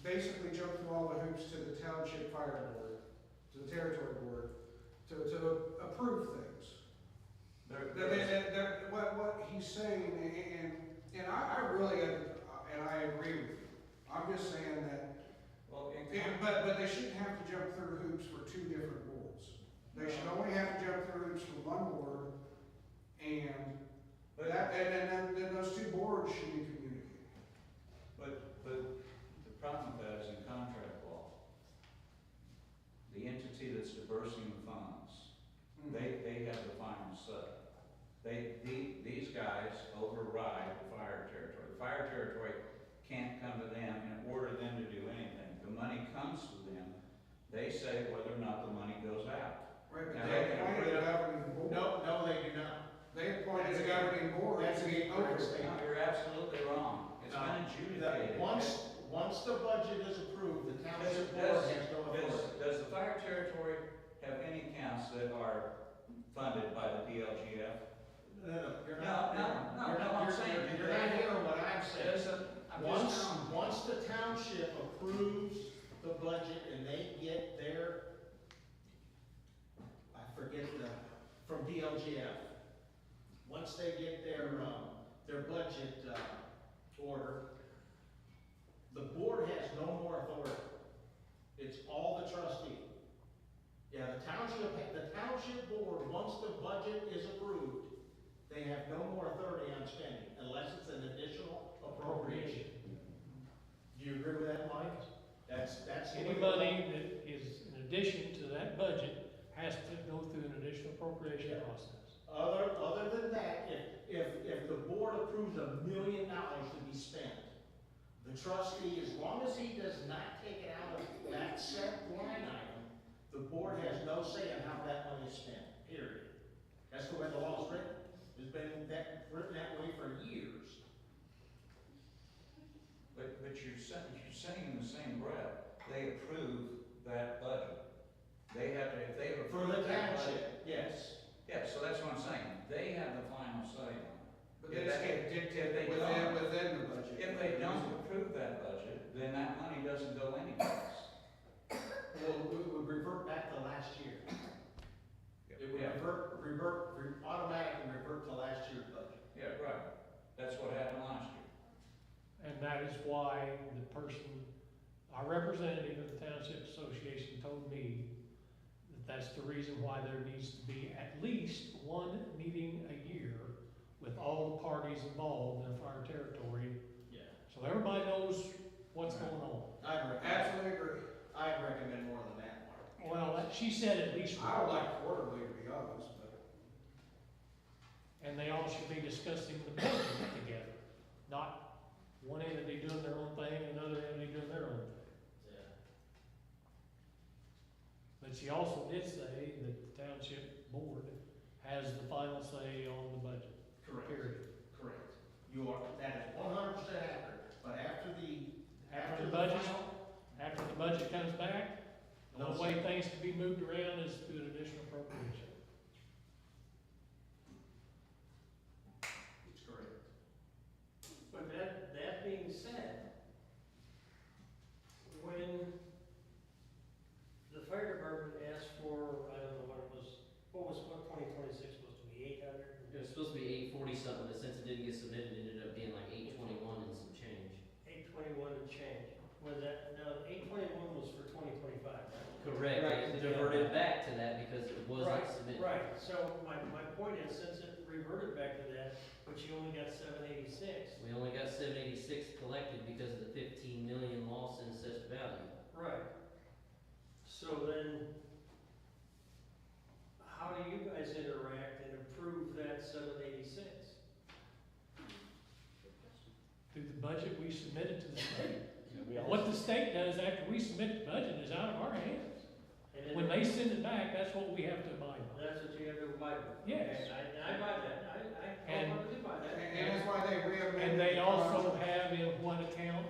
basically jump through all the hoops to the township fire board, to the territory board, to approve things. What he's saying, and I really, and I agree with you. I'm just saying that, Well, but they shouldn't have to jump through hoops for two different boards. They should only have to jump through hoops for one board, and then those two boards should be communicating. But the problem with that is in contract law. The entity that's disbursing the funds, they have the final say. These guys override the fire territory. The fire territory can't come to them and order them to do anything. The money comes to them. They say whether or not the money goes out. Right, but Now, they appointed a governing board. No, they do not. They appointed a governing board. That's the incorrect No, statement. you're absolutely wrong. It's been adjudicated. Once the budget is approved, the township board has no authority. Does the fire territory have any accounts that are funded by the DLGF? You're No, not. no, I'm saying. You're not hearing what I'm saying. I'm Once the township approves the budget and they get their, I forget from DLGF, once they get their budget, order, the board has no more authority. It's all the trustee. Yeah, the township board, once the budget is approved, they have no more authority on spending unless it's an additional appropriation. Do you agree with that, Mike? That's. Any money that is in addition to that budget has to go through an additional appropriation process. Other than that, if the board approves $1 million to be spent, the trustee, as long as he does not take it out of that set line item, the board has no say on how that money is spent, period. That's the way the law's written. It's been written that way for years. But you're saying in the same breath, they approve that budget. They have to, if they For approve the that budget. township, yes. Yeah, so that's what I'm saying, they have the final say on it. But If they they- can't dictate if they within, don't- within the budget. If they don't approve that budget, then that money doesn't go anyplace. Well, it would revert back to last year. It would Yeah. automatically revert to last year's budget. Yeah, right, that's what happened last year. And that is why the person, our representative of the Township Association told me that that's the reason why there needs to be at least one meeting a year with all the parties involved in the fire territory, Yeah. so everybody knows what's going on. Absolutely agree. I'd recommend more than that, Mark. Well, she said at least I would one, like quarterly, to be honest, but. and they all should be discussing the budget together, not one entity doing their own thing and another entity doing their own thing. Yeah. But she also did say that the township board has the final say on the budget, Correct. period. Correct. That is 100% accurate, but after the After the budget comes back, the No, way things can be moved around is through an additional appropriation. It's correct. But that being said, when the fire department asked for, I don't know what it was, what 2026 supposed to be, 800? It was supposed to be 840 something, but since it didn't get submitted, it ended up being like 821 and some change. 821 and change. Was that, no, 821 was for 2025, right? Correct, Right. it diverted back to that because it wasn't Right, submitted. Right, so my point is, since it reverted back to that, but you only got 786. We only got 786 collected because of the 15 million loss in assessed value. Right. So then, how do you guys interact and approve that 786? Through the budget we submitted to the state. We all- What the state does after we submit the budget is out of our hands. And then When they send it back, that's what we have to abide by. that's what you have to abide with. Yes. Okay, I buy that, I And- wholeheartedly buy that. And that's why they reamended. And they the also contract. have in one account,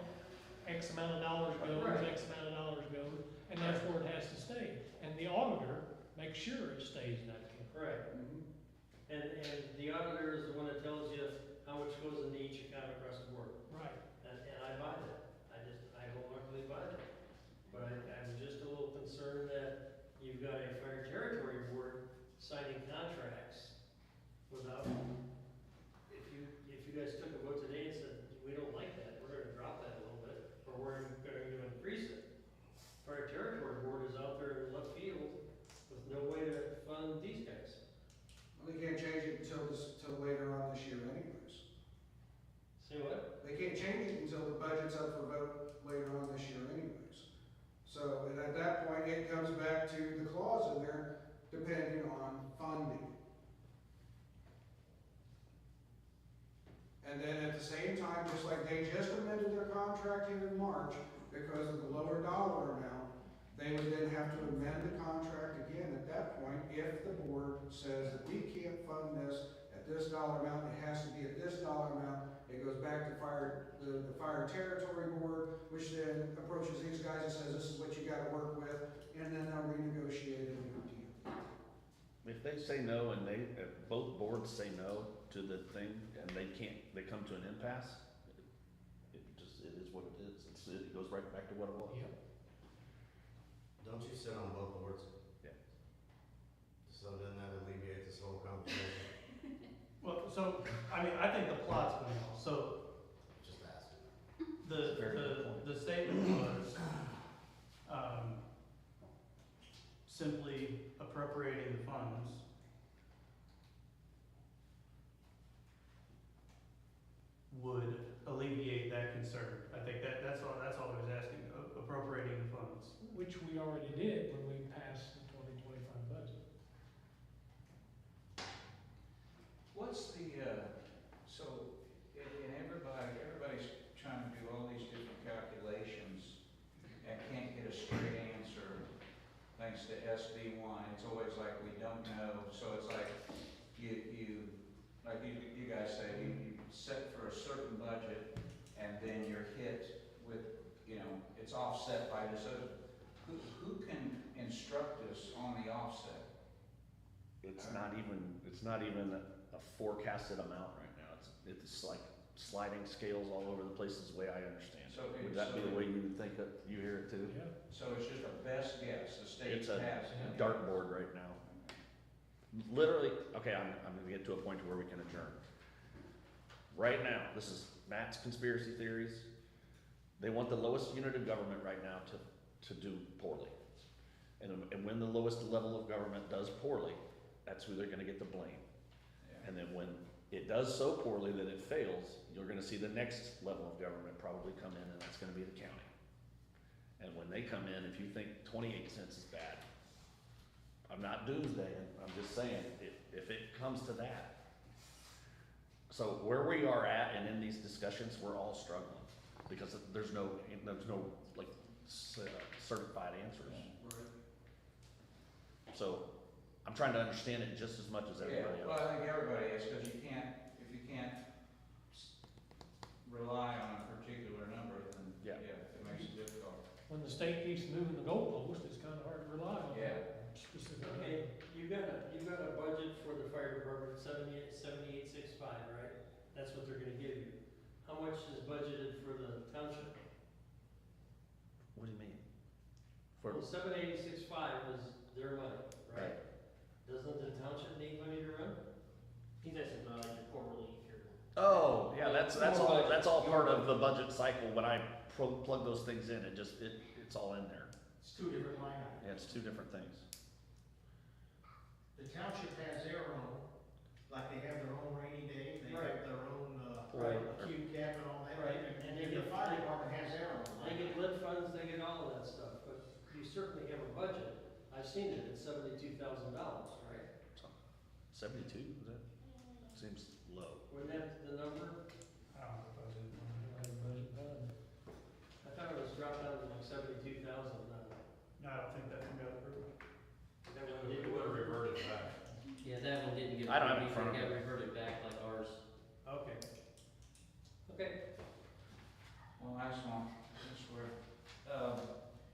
X amount of dollars goes, Right. X amount of dollars goes, and that's where it has to stay. And the auditor makes sure it stays in that account. Right, Mhm. and the auditor is the one that tells you how much goes into each account across the board. Right. And I buy that, I wholeheartedly buy that. But I'm just a little concerned that you've got a fire territory board signing contracts without, if you guys took a vote today and said, we don't like that, we're gonna drop that a little bit, or we're gonna increase it. Fire territory board is out there in left field with no way to fund these guys. Well, they can't change it till later on this year anyways. Say what? They can't change it until the budget's up for vote later on this year anyways. So, and at that point, it comes back to the clause in there, depending on funding. And then at the same time, just like they just amended their contract here in March, because of the lower dollar amount, they would then have to amend the contract again at that point, if the board says that we can't fund this at this dollar amount, it has to be at this dollar amount. It goes back to the fire territory board, which then approaches these guys and says, this is what you gotta work with, and then they'll renegotiate a new deal. If they say no and if both boards say no to the thing and they come to an impasse, it is what it is. It goes right back to what it was. Yep. Don't you sit on both boards? Yeah. So then that alleviates this whole conversation. Well, so, I mean, I think the plot's going on, so Just asking. the statement was, simply appropriating the funds would alleviate that concern. I think that's all I was asking, appropriating the funds. Which we already did when we passed the 2025 budget. What's the, so, and everybody's trying to do all these different calculations and can't get a straight answer thanks to SB one. It's always like, we don't know, so it's like, set for a certain budget, and then you're hit with, you know, it's offset by this other. Who can instruct us on the offset? It's not even a forecasted amount right now. It's like sliding scales all over the place is the way I understand it. So it- Would that be so the way you would think that you hear it too? Yeah. So it's just a best guess, the state It's a has. dartboard right now. Literally, okay, I'm gonna get to a point where we can adjourn. Right now, this is Matt's conspiracy theories. They want the lowest unit of government right now to do poorly. And when the lowest level of government does poorly, that's who they're gonna get the blame. Yeah. And then when it does so poorly that it fails, you're gonna see the next level of government probably come in, and that's gonna be the county. And when they come in, if you think 28 cents is bad, I'm not doomsdaying, I'm just saying, if it comes to that. So where we are at and in these discussions, we're all struggling, because there's no like certified answers. So I'm trying to understand it just as much as everybody Yeah, else. well, I think everybody is, because if you can't rely on a particular number, then, Yeah. it makes it difficult. When the state keeps moving the goalpost, it's kinda hard to rely on. Yeah. Specifically. Okay, you got a budget for the fire department, 7865, right? That's what they're gonna give you. How much is budgeted for the township? What do you mean? For, Well, 7865 is their money, right? Right. Doesn't the township need money to run? He's asking about your quarterly, your oh, yeah, that's all part of the budget cycle. When I plug those things in, it's all in there. It's two different line items. Yeah, it's two different things. The township has their own, like they have their own rainy day, they Right. have their own, Right. acute cap and all that. Right. And then the fire department has their own. They get lit funds, they get all of that stuff, but you certainly have a budget. I've seen it, it's $72,000, right? 72, is that? Seems low. Wasn't that the number? I don't know if I did. I have a budget done. I thought it was dropped down to like 72,000, No, I don't think that one got approved. that one It did. would have reverted back. Yeah, that one didn't get. I don't have it in approved, front of it me. got reverted back like ours. Okay. Okay. One last one, I swear.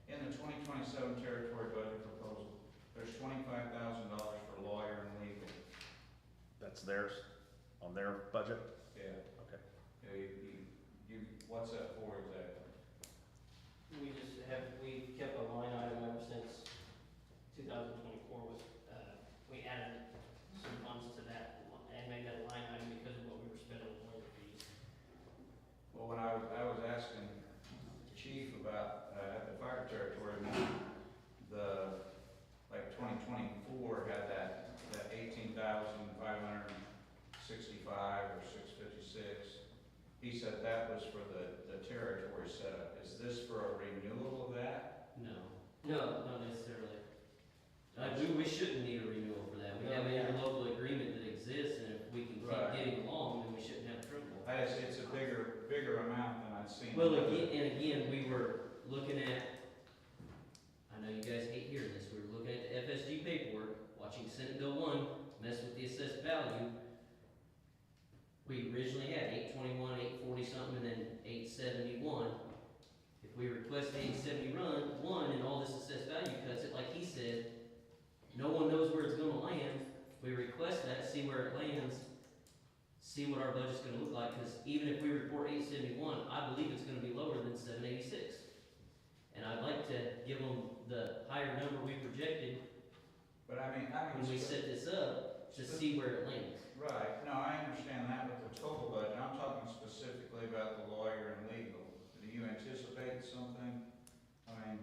In the 2027 territory budget proposal, there's $25,000 for lawyer and legal. That's theirs, on their budget? Yeah. Okay. Yeah, what's that for exactly? We kept a line item ever since 2024 was, we added some funds to that and made that a line item because of what we were spending on lawyer fees. Well, when I was asking Chief about, at the fire territory meeting, like 2024 had that 18,565 or 656. He said that was for the territory setup. Is this for a renewal of that? No, not necessarily. We shouldn't need a renewal for that. We have an interlocal agreement that exists, and if we can keep Right. getting along, then we shouldn't have trouble. It's a bigger amount than I'd seen. Well, again, we were looking at, I know you guys hate hearing this, we were looking at the FSG paperwork, watching Senate Bill 1 mess with the assessed value. We originally had 821, 840 something, and then 871. If we request 871 and all this assessed value cuts it, like he said, no one knows where it's gonna land. We request that, see where it lands, see what our budget's gonna look like, because even if we report 871, I believe it's gonna be lower than 786. And I'd like to give them the higher number we projected But I mean. when we set this up, to see where it lands. Right, no, I understand that, but the total budget, I'm talking specifically about the lawyer and legal. Do you anticipate something? I mean,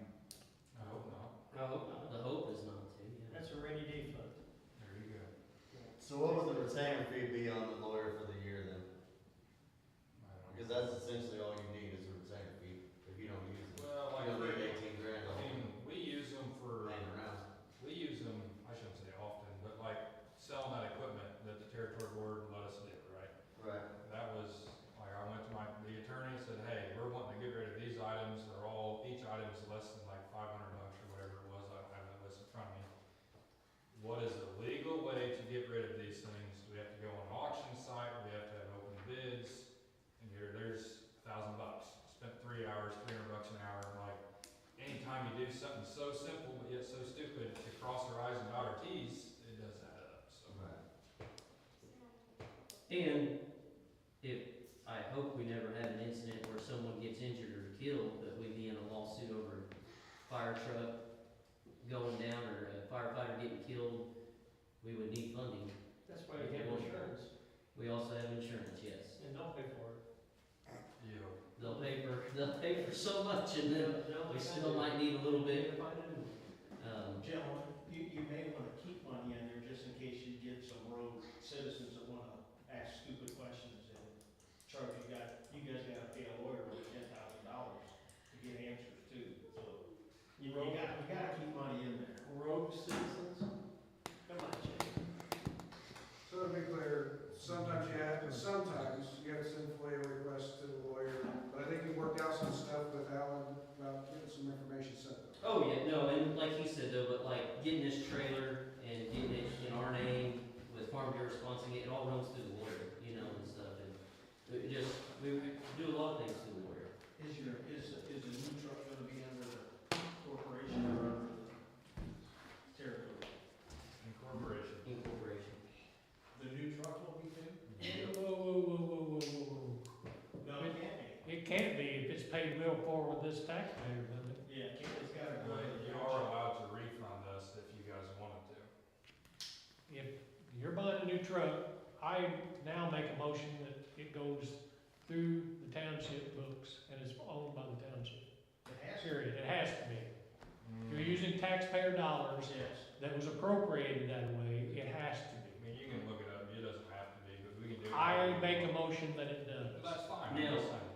I hope not. I hope not. The hope is not to, yeah. That's a rainy day fund. There you go. So what would the retainer fee be on the lawyer for the year then? I don't Because know. that's essentially all you need is a retainer fee, if you don't use it. Well, like, You don't for- need 18 grand I mean, we use them for, laying around. we use them, I shouldn't say often, but like selling that equipment that the territory board let us do, right? Right. That was, like, I went to the attorney and said, hey, we're wanting to get rid of these items, each item is less than like $500 or whatever it was, I don't have that list in front of me. What is the legal way to get rid of these things? Do we have to go on an auction site? Do we And I hope we never have an incident where someone gets injured or killed, but we'd be in a lawsuit over a fire truck going down or a firefighter getting killed, we would need funding. That's why you have insurance, We also have insurance, yes. and they'll pay for it. Yeah. They'll pay for so much, and then They'll we pay still for it. might need a little bit. They'll find it. Gentlemen, you may wanna keep money in there just in case you get some rogue citizens that wanna ask stupid questions and charge you guys gotta pay a lawyer over $10,000 to get answers too, so. You gotta keep money in there. Rogue citizens? Come on, Jay. So to be clear, sometimes you have to send FOIA requests to the lawyer, but I think you worked out some stuff with Alan about getting some information set up. Oh, yeah, no, and like he said though, but like getting this trailer and getting it in our name with Farm Bureau sponsoring it, it all runs through the lawyer, you know, and stuff, and we do a lot of things through the lawyer. Is the new truck gonna be under the corporation or under the territory? Incorporation. Incorporation. The new truck will be too? Whoa. No, it can't be. It can't be if it's paid well for with this taxpayer, doesn't it? Yeah, it's gotta go. You are allowed to refund us if you guys wanted to. If you're buying a new truck, I now make a motion that it goes through the township books and is owned by the township. It has to. Period. It has to be. If you're using taxpayer dollars Yes. that was appropriated that way, it has to I be. mean, you can look it up, it doesn't have to be, but we can do it. I make a motion that it does. That's fine, I'm Now- just saying.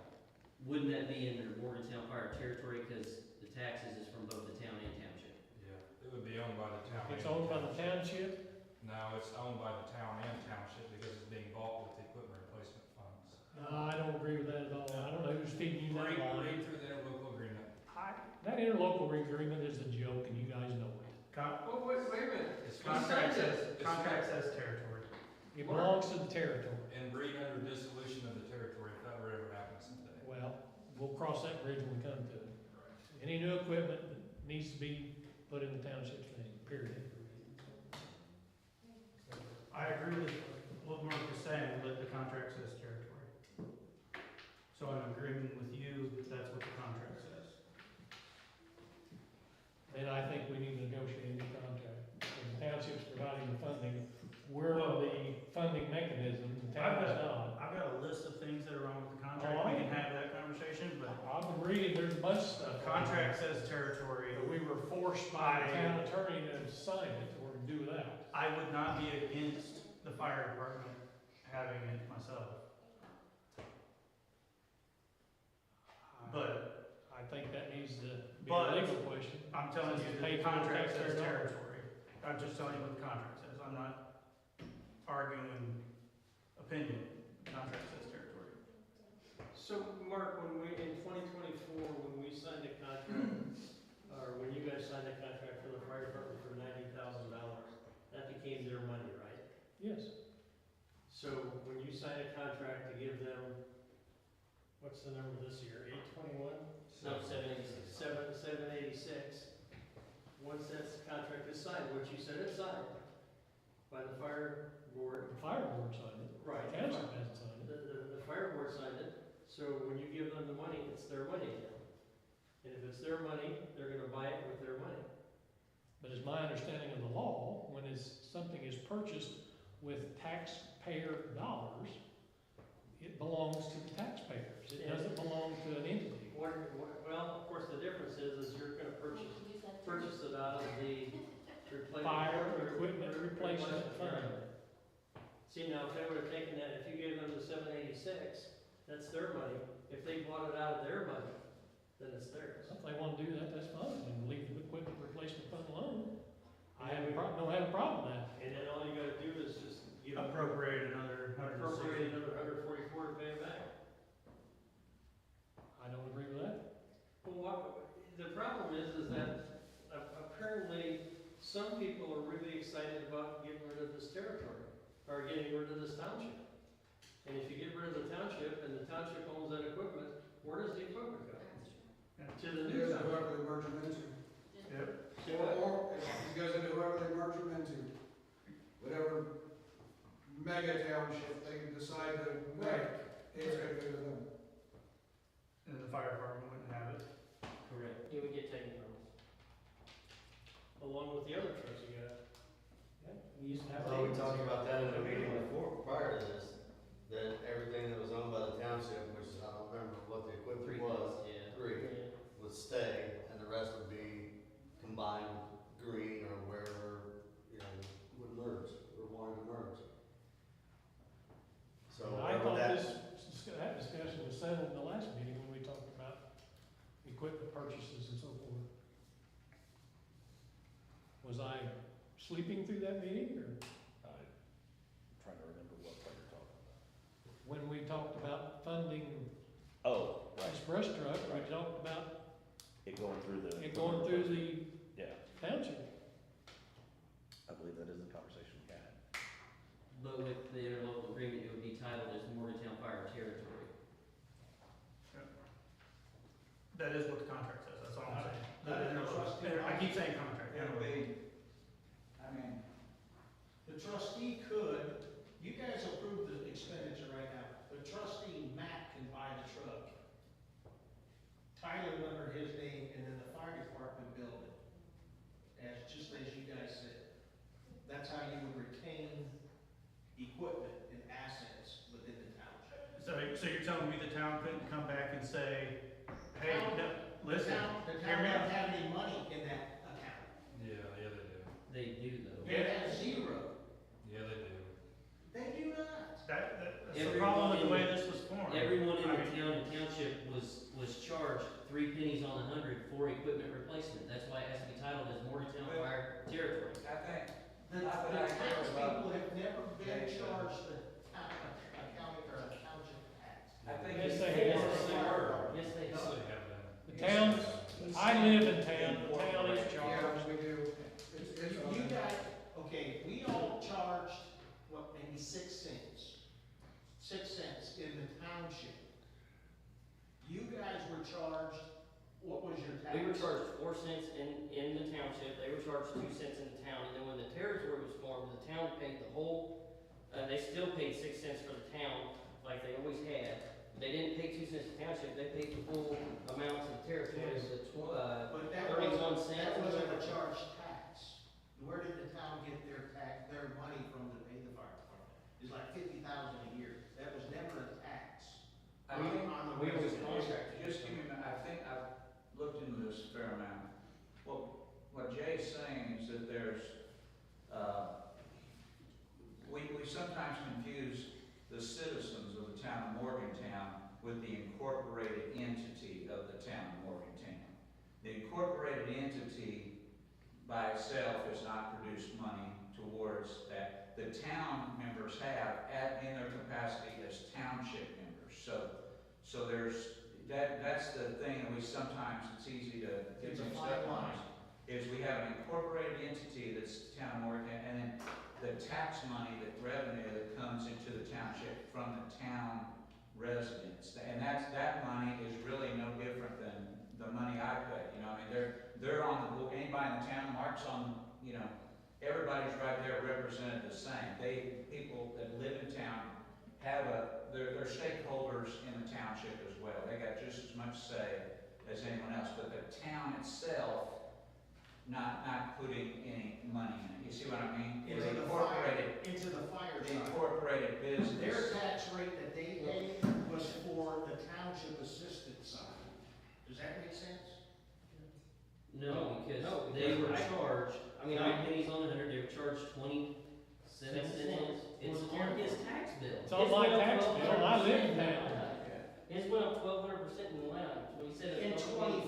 Wouldn't that be under Morgantown Fire territory, because the taxes is from both the town and township? Yeah, it would be owned by the town. It's and owned by the township. No, it's owned by the town and township because it's being bought with the equipment replacement funds. I don't agree with that at all. I don't know who's feeding you that lie. Read through the interlocal agreement. That interlocal agreement is a joke and you guys know it. Oh, wait a minute. It's Contract contract says territory. It belongs to the territory. and read under dissolution of the territory if that were ever happen someday. Well, we'll cross that bridge when we come to it. Any new equipment that needs to be put in the township's name, period. I agree with what Mark is saying, but the contract says territory. So I'm agreeing with you that that's what the contract says. Then I think we need to negotiate a new contract. If the township's providing the funding, we're the funding mechanism, the town is not. I've got a list of things that are wrong with the contract, Oh, I- we can have that conversation, but I'm agreeing, there's a bunch of stuff. the contract says territory. But we were forced by the town attorney to sign it, or to do that. I would not be against the fire department having it myself, but I think that needs to be a But- legal question. I'm telling you that Pay the for the contract taxpayer says dollars. territory. I'm just telling you what the contract says, I'm not arguing opinion, the contract says territory. So, Mark, in 2024, when we signed a contract, or when you guys signed a contract for the fire department for $90,000, that became their money, right? Yes. So, when you sign a contract to give them, what's the number this year, 821? No, 786. 786. Once that contract is signed, which you said it's signed by the fire board. The fire board signed it. Right. The township hasn't signed it. The fire board signed it, so when you give them the money, it's their money now. And if it's their money, they're gonna buy it with their money. But it's my understanding of the law, when something is purchased with taxpayer dollars, it belongs to the taxpayers. It doesn't belong to an entity. Well, of course, the difference is you're gonna purchase it out of the replacement. Fire equipment replacement fund. See, now, if they would've taken that, if you gave them the 786, that's their money. If they bought it out of their money, then it's theirs. If they wanna do that, that's fine, and leave the equipment replacement fund alone. Don't have a problem with that. And then all you gotta do is just give them. Appropriate another Appropriate 160. another 144 to pay it back. I don't agree with that. Well, the problem is that apparently some people are really excited about getting rid of this territory, or getting rid of this township. And if you get rid of the township and the township owns that equipment, where does the equipment go? To the new It goes to township. whoever they merge them into. Yep. Or it goes into whoever they merge them into. Whatever mega township they decide to make, it's gonna go to them. And then the fire department wouldn't have it. Correct. It would get taken from us. Along with the other trucks you got. We used to have. Well, we talked about that in the meeting before, prior to this, that everything that was owned by the township, which I don't remember what the equipment was, Yeah. three, would stay, and the rest would be combined green or wherever, you know, would merge, or wanted to merge. So I wherever thought that, that discussion was settled in the last meeting when we talked about equipment purchases and so forth. Was I sleeping through that meeting, or I'm trying to remember what part you're talking about. when we talked about funding Oh, right, this brush truck, we Right. talked about it going through the. it going through the Yeah, township? I believe that is the conversation we had. But with the interlocal agreement, it would be titled as Morgantown Fire Territory. That is what the contract says, that's all I'm saying. Not in the trustee. I keep saying contract, yeah. It'll be, I mean, The trustee could, you guys approve the expenditure right now, the trustee, Matt, can buy the truck. Title it under his name, and then the fire department build it, just as you guys said. That's how you would retain equipment and assets within the township. So you're telling me the town couldn't come back and say, hey, no, listen, The hear town me doesn't out. have any money in that account. Yeah, they do. They do though. They have zero. Yeah, they do. They do not. That's the Everyone problem with the in way the- this was formed. Everyone in I the mean, town and township was charged 3 pennies on the 100 for equipment replacement. That's why it has to be titled as Morgantown Fire Territory. I think, The Not that I care tax about- people have never been Okay, so- charged a county or a township tax. I think. Yes, it's- they Yes, have. they were. Yes, they Yes, are. they have that. The town, I live in town, the town is Yeah, charged. we do. It's on You there. got, okay, we all charged, what, maybe 6 cents? 6 cents in the township. You guys were charged, what was your tax? We were charged 4 cents in the township, they were charged 2 cents in the town, and then when the territory was formed, the town paid the whole, they still paid 6 cents for the town, like they always had. They didn't pay 2 cents to the township, they paid the full amount to the territory, But that 31 wasn't, cents. that wasn't a charged tax. Where did the town get their money from to pay the fire department? It's like 50,000 a year. That was never a tax. I think, On the we was residents. contracted. just give me, I think I've looked into this a fair amount. What Jay's saying is that there's, we sometimes confuse the citizens of the town of Morgantown with the incorporated entity of the town of Morgantown. The incorporated entity by itself has not produced money towards that. The town members have in their capacity as township members. So there's, that's the thing that we sometimes, it's easy to get It's a mixed fine up on. line. Is we have an incorporated entity that's the town of Morgantown, and then the tax money, the revenue that comes into the township from the town residents. And that money is really no different than the money I pay, you know, I mean, they're on the board, anybody in the town, Mark's on, you know, everybody's right there represented the same. People that live in town have they're stakeholders in the township as well. They got just as much say as anyone else, but the town itself not putting any money in it. You see what I mean? Into It's the incorporated, Into the fire the side. incorporated Their business. tax rate that they paid was for the township assistant side. Does that make sense? No, because No, they were because charged, I mean, 3 pennies on the 100, they were charged 27 cents. It's on his tax bill. It's on my tax bill, and I live in town. His went up 1,200% in the line, when he said In it's 24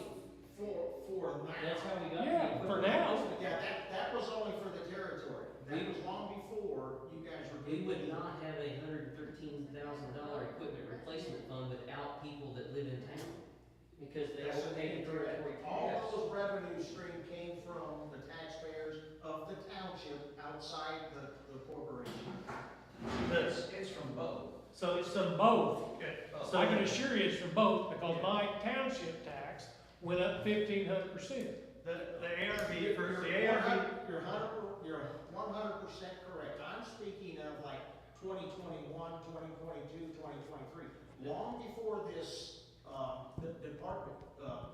now. That's how we got. Yeah, the for equipment now. replacement. Yeah, that was only for the territory. That We- was long before you guys were. We would not have a $113,000 equipment replacement fund without people that live in town, because they That's all pay the territory All tax. those revenue stream came from the taxpayers of the township outside the corporation. It's from both. So it's from both. Both. So I can assure you it's from both, because my township tax went up 1,500%. The ARV, for the ARV, You're 100% correct. I'm speaking of like 2021, 2022, 2023. Long before this, the department,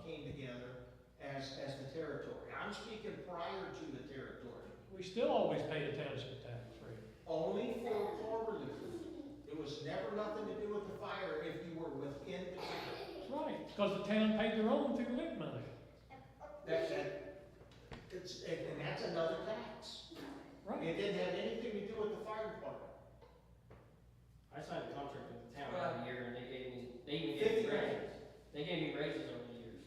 came together as the territory. I'm speaking prior to the territory. We still always pay the township tax rate. Only for car relief. It was never nothing to do with the fire if you were within the city. That's right, because the town paid their own through lit money. And that's another tax. Right. It didn't have anything to do with the fire department. I signed a contract with the town Right. every year, and they even gave me 50 raises. They gave me raises over the years.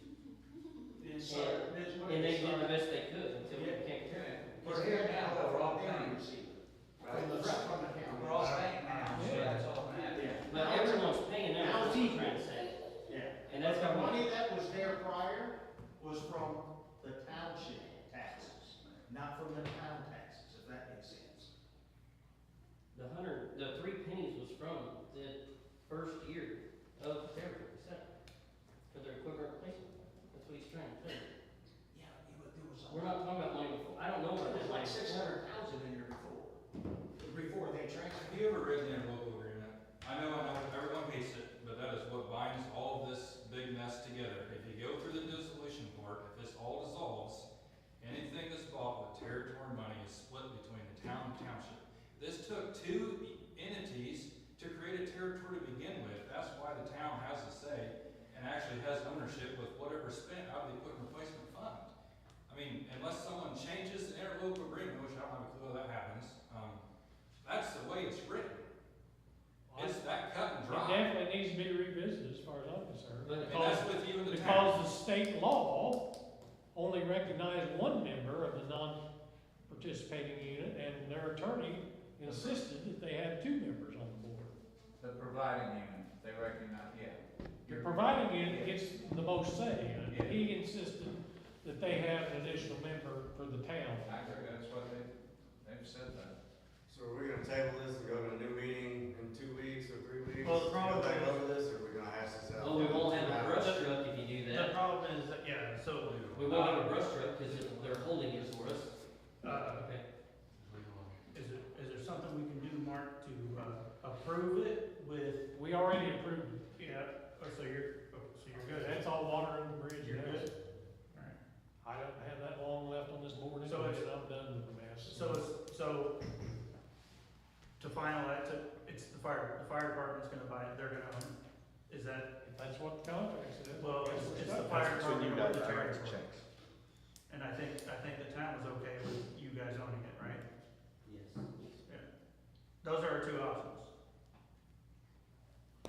And And they did the best they could until it became terrible. We're here now, though, we're all paying. From the county. We're all paying now, so that's all that matters. But everyone's paying now, Now that's it's what I'm equal. trying to say. Yeah. And that's But how the we, money that was there prior was from the township taxes, not from the town taxes, if that makes sense. the 3 pennies was from the first year of the territory set for their equipment replacement. That's what he's trying to say. Yeah, but there was. We're not talking about money before, I don't know about There that was like money. 600,000 in there before they transferred. Have you ever read the interlocal agreement? I know, everyone hates it, but that is what binds all of this big mess together. If you go through the dissolution part, if this all dissolves, anything that's bought with territory money is split between the town and township. This took 2 entities to create a territory to begin with. That's why the town has a say and actually has ownership with whatever's spent out of the equipment replacement fund. I mean, unless someone changes the interlocal agreement, which I don't have a clue how that happens, that's the way it's written. It's that cut and It dry. definitely needs to be revisited as far as I'm concerned. But- And that's with you and the town. Because the state law only recognized one member of the non-participating unit, and their attorney insisted that they had 2 members on the board. The providing unit, they recognize, yeah. The providing unit gets the most say, and he insisted that they have an additional member for the town. I agree, that's what they've said that. So are we gonna table this and go to a new meeting in 2 weeks or 3 weeks? Well, the problem Go back is- over this, or are we gonna hash this out? Well, we won't have a brush truck if you do The that. problem is that, yeah, so, We won't have a brush truck because they're holding it for us. Okay. is there something we can do, Mark, to, approve it with, We already approved it. yeah, so you're good? That's all water under the bridge. You're now. good? Alright. I don't have that long left on this board So anyway, it's- and I'm done with the mess. So to finalize it, it's the fire department's gonna buy it, they're gonna own it. Is that, That's what the contract says. well, That's what it's stuck. the fire That's between you department guys with the that writes territory. checks. And I think the town was okay with you guys owning it, right? Yes. Those are our 2 options.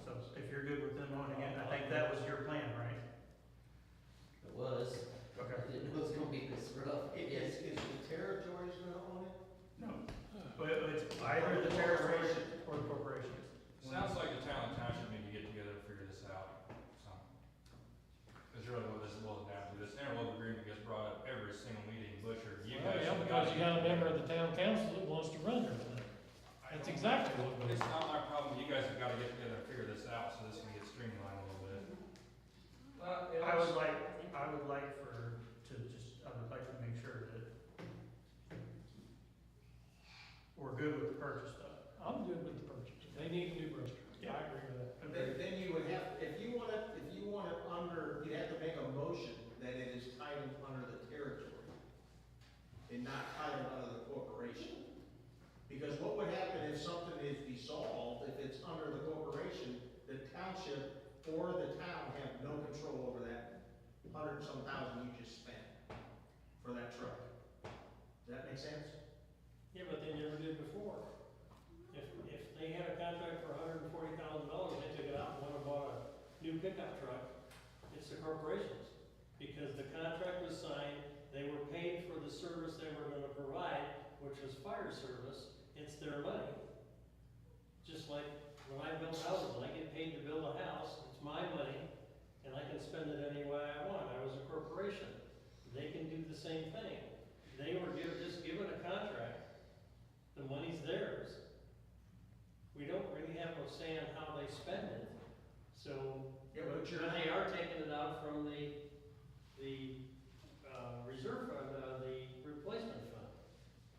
So if you're good with them owning it, I think that was your plan, right? It was. Okay. I didn't know it was gonna be this rough. Is the territories gonna own it? No. But it's either the territory or the corporation. Sounds like the town and township need to get together and figure this out, so. That's really what this boils down to. This interlocal agreement gets brought up every single meeting, Butcher, you Well, guys. yeah, because you got a member of the town council that wants to run everything. That's exactly what it It's is. not my problem, you guys have gotta get together and figure this out, so this can get streamlined a little bit. I would like to make sure that we're good with the purchase though. I'm good with the purchase. They need a new brush truck. I agree with that. Then you would have, if you want it under, you'd have to make a motion that it is titled under the territory and not titled under the corporation. Because what would happen if something is dissolved, if it's under the corporation, the township or the town have no control over that $100-some thousand you just spent for that truck. Does that make sense? Yeah, but they never did before. If they had a contract for $140,000, they took it out and went and bought a new pickup truck, it's the corporation's. Because the contract was signed, they were paid for the service they were gonna provide, which was fire service, it's their money. Just like when I build houses, I get paid to build a house, it's my money, and I can spend it any way I want, I was a corporation. They can do the same thing. They were just given a contract, the money's theirs. We don't really have no say on how they spend it, so. Yeah, but you're. But they are taking it out from the reserve fund, the replacement fund,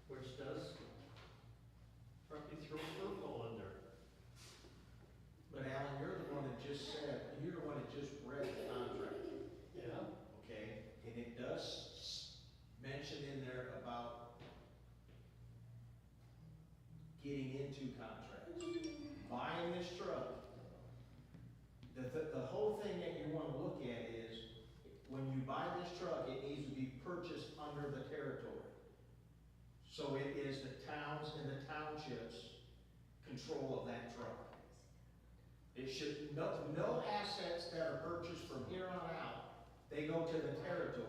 which does probably throw purple in there. The whole thing that you wanna look at is, when you buy this truck, it needs to be purchased under the territory. So it is the towns and the townships' control of that truck. It should, no assets that are purchased from here on out, they go to the territory.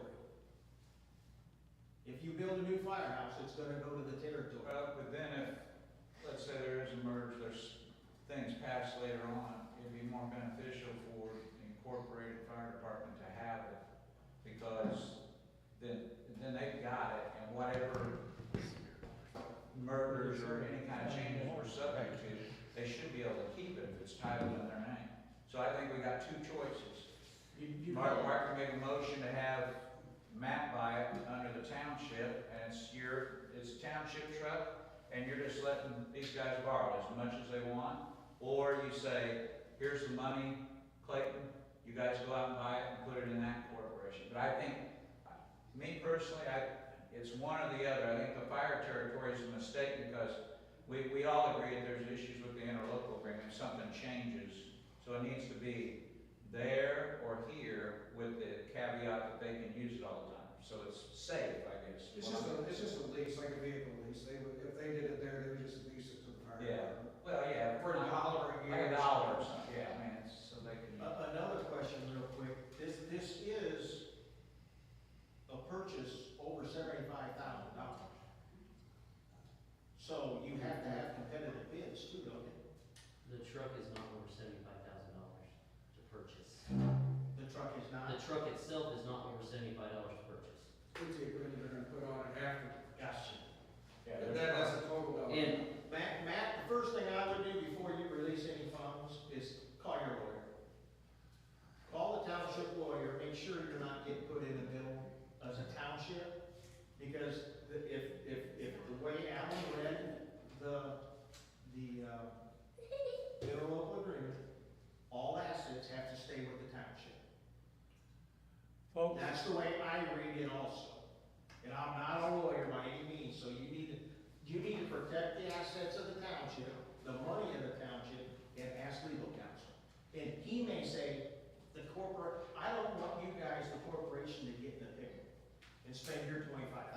If you build a new firehouse, it's gonna go to the territory. Well, but then if, let's say there is a merge, there's things passed later on, it'd be more beneficial for the incorporated fire department to have it, because then they've got it, and whatever murders or any kind of changes we're subject to, they should be able to keep it if it's titled in their name. So I think we got two choices. Mark can make a motion to have Matt buy it under the township, and it's a township truck, and you're just letting these guys borrow as much as they want. Or you say, here's the money, Clayton, you guys go out and buy it and put it in that corporation. But I think, me personally, it's one or the other. I think the fire territory is a mistake because we all agree that there's issues with the interlocal agreement, something changes. So it needs to be there or here with the caveat that they can use it all the time. So it's safe, I guess. It's just a lease, like a vehicle lease. They would, if they did it there, they would just lease it to the fire Yeah. department. Well, yeah. For $1 a year. Like $1 or something, yeah, I mean, so they can. Another question real quick, this is a purchase over $75,000. So you have to have competitive bids too, don't you? The truck is not over $75,000 to purchase. The truck is not? The truck itself is not over $75 to purchase. It's the equipment they're gonna put on it after. Gotcha. Yeah, That's a total dollar. And Matt, the first thing I would do before you release any funds is call your lawyer. Call the township lawyer, make sure you're not getting put in the middle as a township, because if the way Alan read the interlocal agreement, all assets have to stay with the township. Folks, That's the way I read it also. And I'm not a lawyer by any means, so you need to protect the assets of the township, the money of the township, and ask legal counsel. And he may say, I don't want you guys, the corporation, to get in the pickle and spend your $25,000.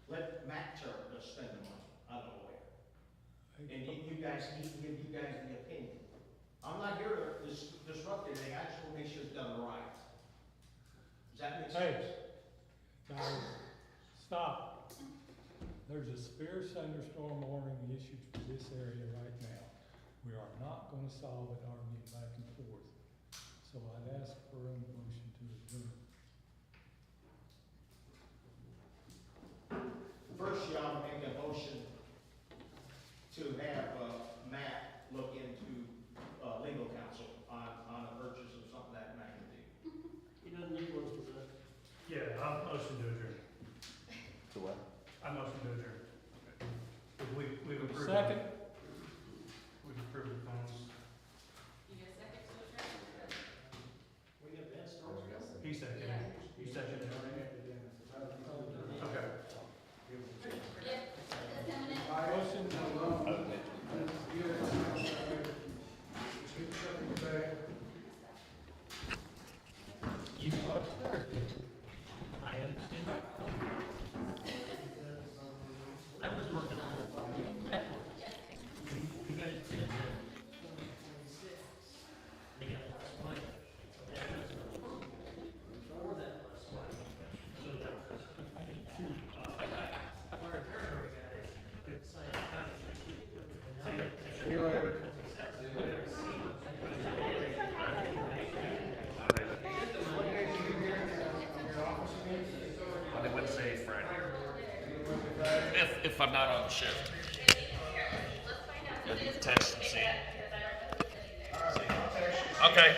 Let Matt Turner spend the money, I'm a lawyer. And you guys, he can give you guys the opinion. I'm not here to disrupt anything, I just want to make sure it's done right. Does that make sense? guys, stop. There's a severe thunderstorm warning issued for this area right now. We are not gonna solve it arguing back and forth. So I'd ask for a motion to adjourn. First, you ought to make a motion to have Matt look into legal counsel on a purchase of something that magnitude. He doesn't need one for that. Yeah, I'll motion to adjourn. To what? I motion to adjourn. We've approved. Second? We've approved the funds. You get a second to adjourn? We have that Oh, we storm. got some. He seconded. You seconded. Okay. Yep, that's imminent. Motion to adjourn. You I understand that. I was working on it. You guys did that. They got last night. Before that last one. So that was, I did too. our attorney got it. Good sign. See you later. Monday, Wednesday, Friday. If I'm not on shift. Gotta do the test and see. Okay.